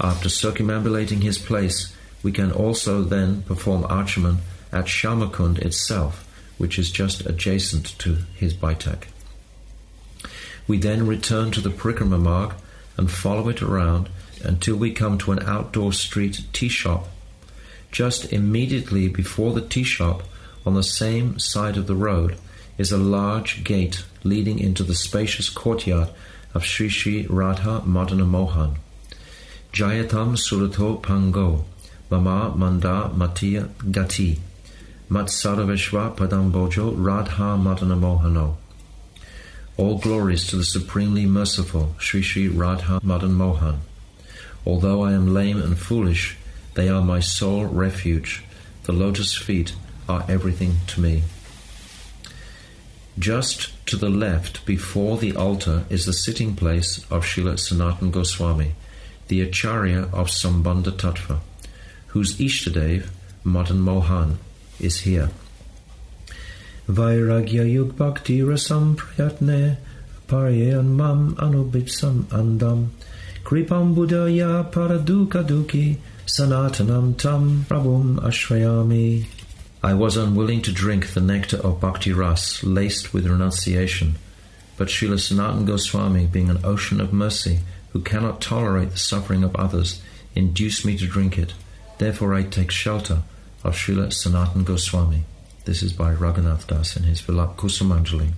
A: After circumambulating his place, we can also then perform archaman at Shyama Kund itself, which is just adjacent to his Baitak. We then return to the Parikrama Marg and follow it around until we come to an outdoor street tea shop. Just immediately before the tea shop, on the same side of the road, is a large gate leading into the spacious courtyard of Sri Sri Radha Madana Mohan. Jayatam Surato Pango, Mama Manda Matiya Gati, Matsaraveshwa Padambojo Radha Madana Mohano. All glories to the supremely merciful Sri Sri Radha Madan Mohan. Although I am lame and foolish, they are my sole refuge. The lotus feet are everything to me. Just to the left, before the altar, is the sitting place of Srila Sanatana Goswami, the Acharya of Sambandha Tattva, whose Ishtadev, Madan Mohan, is here. Vairagya yug bhakti rasam prayatne paryan mam anubitsam andam kripam buddhaya paraduka duki sanatanam tam prabhum ashrayami. I was unwilling to drink the nectar of bhakti ras laced with renunciation, but Srila Sanatana Goswami, being an ocean of mercy who cannot tolerate the suffering of others, induced me to drink it. Therefore I take shelter of Srila Sanatana Goswami. This is by Raghunath Das in his Vilap Kusumanjali.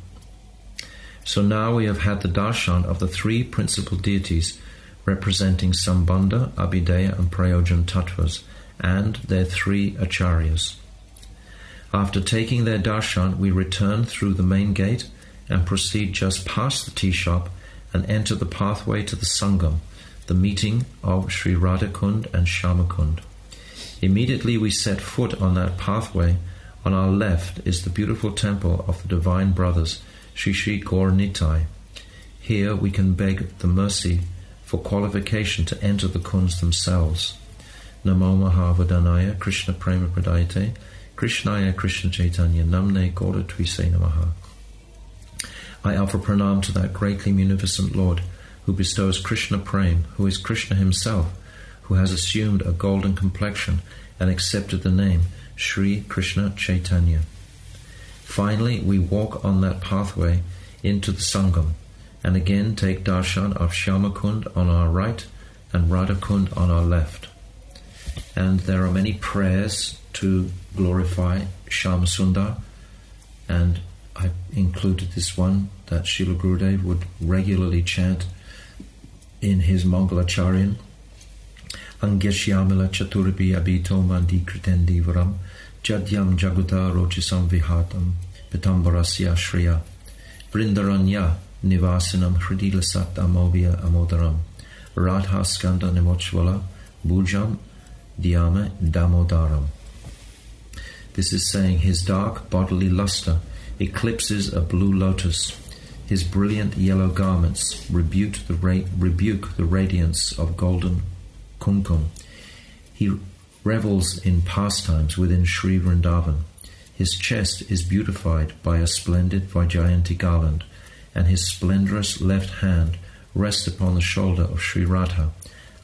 A: So now we have had the darshan of the three principal deities representing Sambandha, Abhideya and Prayojan tattvas, and their three acharyas. After taking their darshan, we return through the main gate and proceed just past the tea shop and enter the pathway to the Sangam, the meeting of Sri Radha Kunda and Shyama Kunda. Immediately we set foot on that pathway. On our left is the beautiful temple of the Divine Brothers, Sri Sri Gaur Nitai. Here we can beg the mercy for qualification to enter the kunds themselves. Namo Mahavadanaya Krishna Prema Pradayate Krishnaya Krishna Chaitanya Namne Gaura Twise Namaha. I offer pranam to that greatly munificent Lord who bestows Krishna Prem, who is Krishna himself, who has assumed a golden complexion and accepted the name Sri Krishna Chaitanya. Finally, we walk on that pathway into the Sangam and again take darshan of Shyama Kunda on our right and Radha Kunda on our left. And there are many prayers to glorify Shyama Sundar, and I included this one that Srila Gurudev would regularly chant in his Mangalacharyan. Angyashyamila Chaturabhi Abhito Mandi Kritendi Varam Jadyam Jaguta Rochisam Vihatam Pitambarasya Shriya Vrindaranya Nivasinam Hridilasat Amovya Amodaram Radha Skanda Nimochvala Bujam Dhyama Damodaram. This is saying his dark bodily luster eclipses a blue lotus. His brilliant yellow garments rebuke the radiance of golden kumkum. He revels in pastimes within Sri Vrindavan. His chest is beautified by a splendid Vaijayanti garland, and his splendorous left hand rests upon the shoulder of Sri Radha.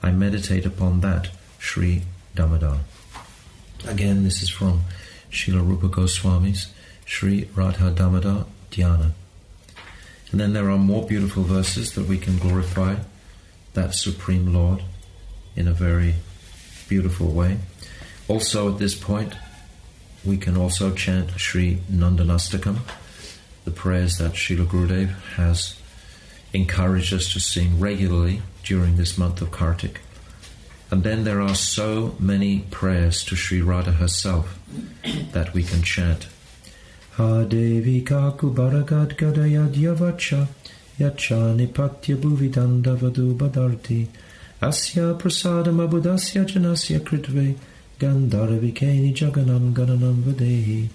A: I meditate upon that, Sri Damodar. Again, this is from Srila Rupa Goswami's Sri Radha Damodar Dhyana. And then there are more beautiful verses that we can glorify that Supreme Lord in a very beautiful way. Also at this point, we can also chant Sri Nandanastakam, the prayers that Srila Gurudev has encouraged us to sing regularly during this month of Kartik. And then there are so many prayers to Sri Radha herself that we can chant. Ha Devi Kaku Bharagad Gadayad Yavacha Yacha Nipatya Bhuvidanda Vadu Badarti Asya Prasadam Abudasya Janasya Kritve Gandharvikeni Jaganam Gananam Vadehi.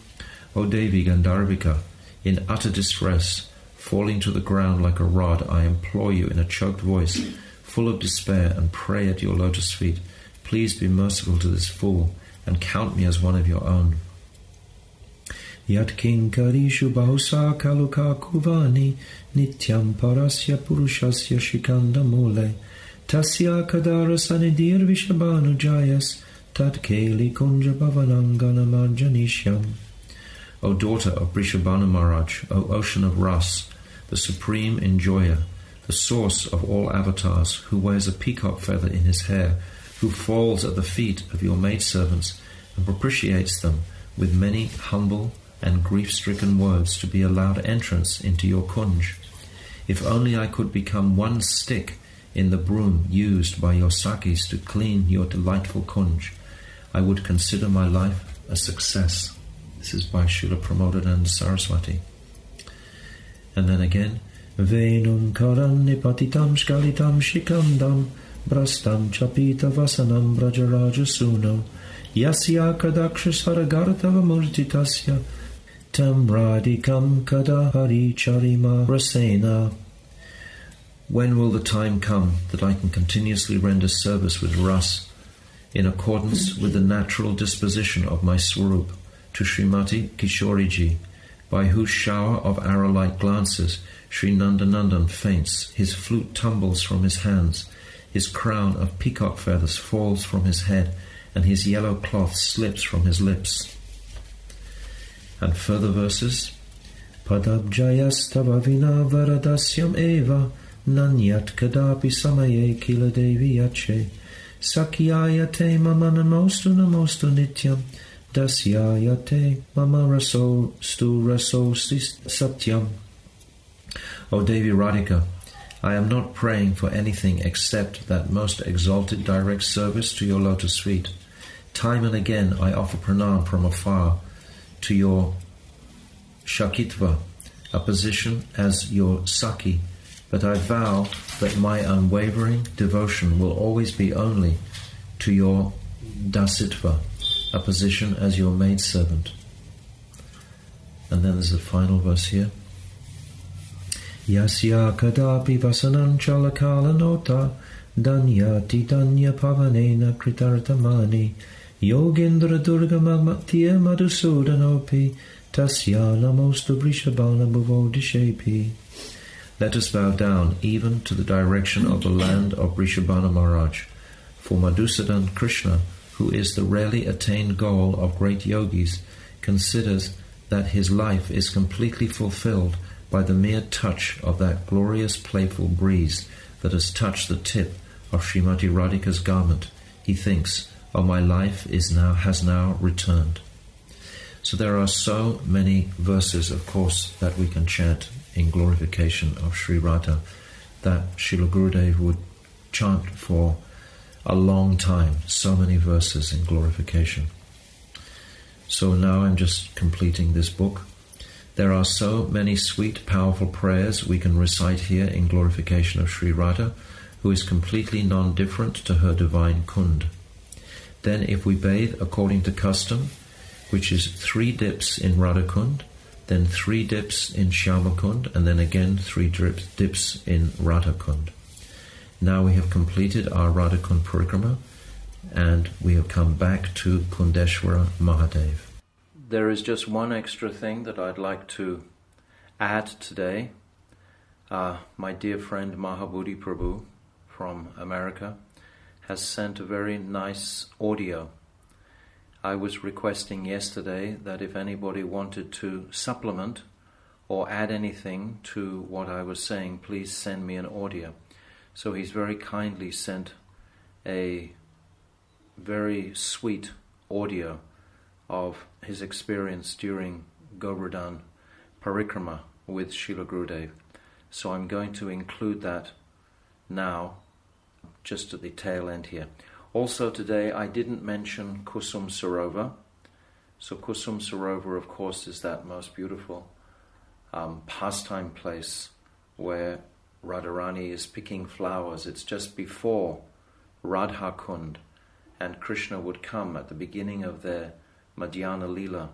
A: O Devi Gandharvika, in utter distress, falling to the ground like a rod, I implore you in a choked voice, full of despair, and pray at your lotus feet. Please be merciful to this fool and count me as one of your own. Yat kinkarishu bahusa kaluka kuvani nityam parasya purushasya shikanda mole tasya kadara sanidir vishabhanu jayas tat keli kunja bhavanangana marjanishyam. O daughter of Brishabhanu Maharaj, O ocean of Ras, the supreme enjoyer, the source of all avatars, who wears a peacock feather in his hair, who falls at the feet of your maidservants and propitiates them with many humble and grief-stricken words to be allowed entrance into your kunj. If only I could become one stick in the broom used by your sakis to clean your delightful kunj, I would consider my life a success. This is by Srila Pramodananda Saraswati. And then again, Venum karan nipatitam skalitam shikandam brastam chapita vasanam brajaraja suno yasya kadakshasvaragartava murtitasya tam radikam kada hari charima rasena. When will the time come that I can continuously render service with ras in accordance with the natural disposition of my swarup to Srimati Kishoriji, by whose shower of arrow-like glances Sri Nandanandan faints, his flute tumbles from his hands, his crown of peacock feathers falls from his head, and his yellow cloth slips from his lips. And further verses, Padabjayastava vina varadasyam eva nanyat kadapi samaye kila devi yache sakyayate mama namostu nityam dasyayate mama rasostu satyam. O Devi Radhika, I am not praying for anything except that most exalted direct service to your lotus feet. Time and again I offer pranam from afar to your Shakitva, a position as your Saki, but I vow that my unwavering devotion will always be only to your Dasitva, a position as your maidservant. And then there's a final verse here. Yasya kadapi vasanam chalakala nota danyati danya pavanena kritartamani yogendra durga magmatya madhusudanopi tasya namostu brishabana bhuvodishepi. Let us bow down even to the direction of the land of Brishabhana Maharaj, for Madhusudan Krishna, who is the rarely attained goal of great yogis, considers that his life is completely fulfilled by the mere touch of that glorious playful breeze that has touched the tip of Srimati Radhika's garment. He thinks, oh, my life has now returned. So there are so many verses, of course, that we can chant in glorification of Sri Radha, that Srila Gurudev would chant for a long time, so many verses in glorification. So now I'm just completing this book. There are so many sweet, powerful prayers we can recite here in glorification of Sri Radha, who is completely non-different to her divine Kund. Then if we bathe according to custom, which is 3 dips in Radha Kund, then 3 dips in Shyama Kund, and then again 3 dips in Radha Kund. Now we have completed our Radha Kund Parikrama, and we have come back to Kundeshwara Mahadev. There is just one extra thing that I'd like to add today. My dear friend Mahabodhi Prabhu from America has sent a very nice audio. I was requesting yesterday that if anybody wanted to supplement or add anything to what I was saying, please send me an audio. So he's very kindly sent a very sweet audio of his experience during Govardhan Parikrama with Srila Gurudev. So I'm going to include that now, just at the tail end here. Also today I didn't mention Kusuma-sarovara. So Kusuma-sarovara, of course, is that most beautiful pastime place where Radharani is picking flowers. It's just before Radha Kunda, and Krishna would come at the beginning of their Madhyana Leela,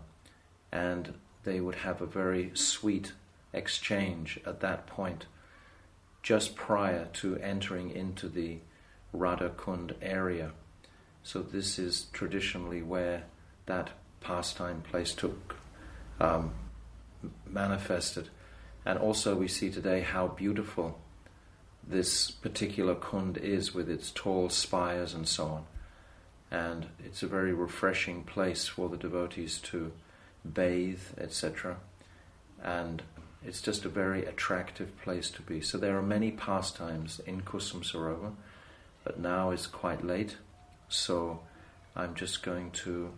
A: and they would have a very sweet exchange at that point, just prior to entering into the Radha Kunda area. So this is traditionally where that pastime place took manifested. And also we see today how beautiful this particular kund is with its tall spires and so on. And it's a very refreshing place for the devotees to bathe, etc. And it's just a very attractive place to be. So there are many pastimes in Kusuma-sarovara, but now it's quite late, so I'm just going to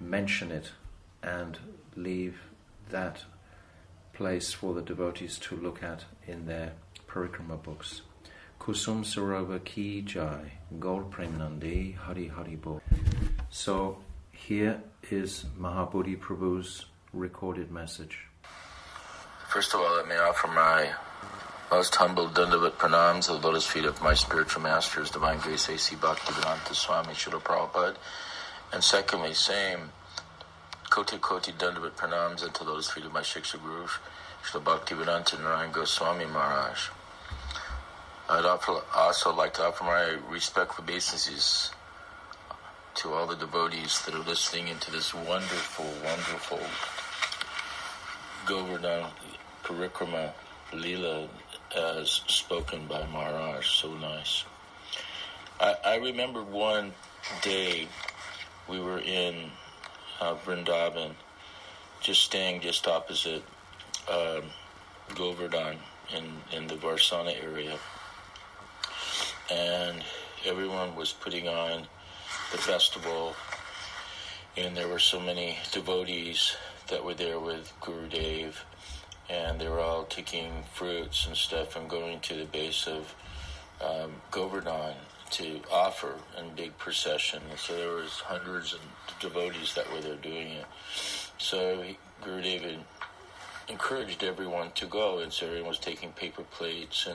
A: mention it and leave that place for the devotees to look at in their Parikrama books. Kusuma-sarovara ki jai, Gaur Premanande, Hari Hari Bol. So here is Mahabodhi Prabhu's recorded message.
C: First of all, let me offer my most humble Dandavat pranams at the lotus feet of my spiritual masters, Divine Grace A.C. Bhaktivedanta Swami Srila Prabhupada. And secondly, same Koti Dandavat pranams at the lotus feet of my Shiksha Guru, Srila Bhaktivedanta Narayan Goswami Maharaj. I'd also like to offer my respectful obeisances to all the devotees that are listening into this wonderful, wonderful Govardhan Parikrama Leela as spoken by Maharaj. So nice. I remember one day we were in Vrindavan, staying just opposite Govardhan in the Varsana area. And everyone was putting on the festival, and there were so many devotees that were there with Gurudev, and they were all taking fruits and stuff and going to the base of Govardhan to offer in big procession. And so there was hundreds of devotees that were there doing it. So Gurudev encouraged everyone to go, and so everyone was taking paper plates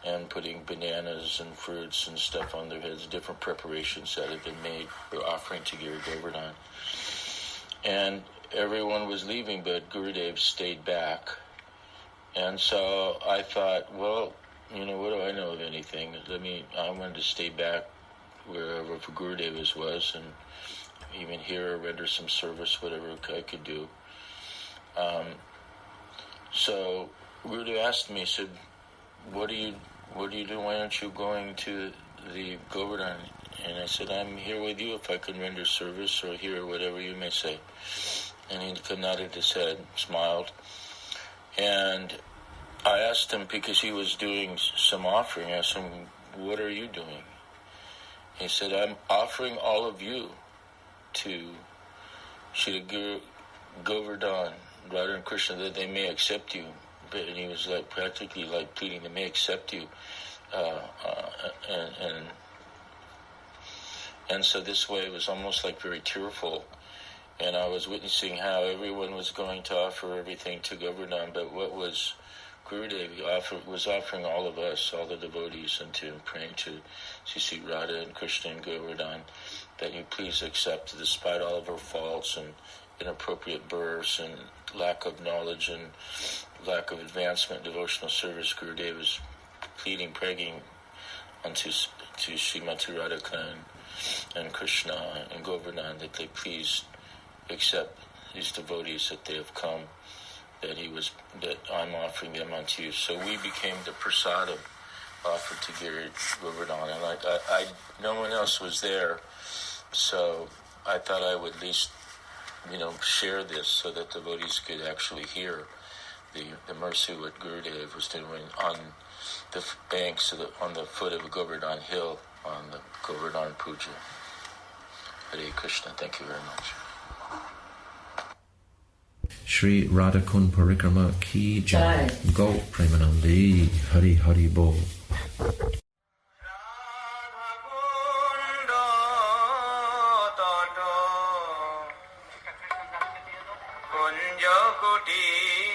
C: and putting bananas and fruits and stuff on their heads, different preparations that had been made for offering to Giri Govardhan. And everyone was leaving, but Gurudev stayed back. And so I thought, well, what do I know of anything? I wanted to stay back wherever Gurudev was, and even here render some service, whatever I could do. So Gurudev asked me, he said, what do you do? Why aren't you going to the Govardhan? And I said, I'm here with you if I can render service, or hear whatever you may say. And he nodded his head, smiled. And I asked him, because he was doing some offering, I asked him, what are you doing? He said, I'm offering all of you to Shri Guru Govardhan, Radha and Krishna, that they may accept you. And he was practically pleading, they may accept you. And so this way it was almost very tearful. And I was witnessing how everyone was going to offer everything to Govardhan, but what was Gurudev was offering all of us, all the devotees, and to praying to Sri Radha and Krishna and Govardhan, that you please accept, despite all of our faults and inappropriate births and lack of knowledge and lack of advancement in devotional service, Gurudev was pleading, praying unto Srimati Radha and Krishna and Govardhan that they please accept these devotees that they have come, that I'm offering them unto you. So we became the prasadam offered to Giri Govardhan, and no one else was there, so I thought I would at least share this so that devotees could actually hear the mercy what Gurudev was doing on the banks on the foot of Govardhan Hill on the Govardhan Puja. Hare Krishna. Thank you very much.
A: Shri Radha Kunda Parikrama ki jai. Gaur Premanande, Hari Hari Bol.
D: Kunja Kuti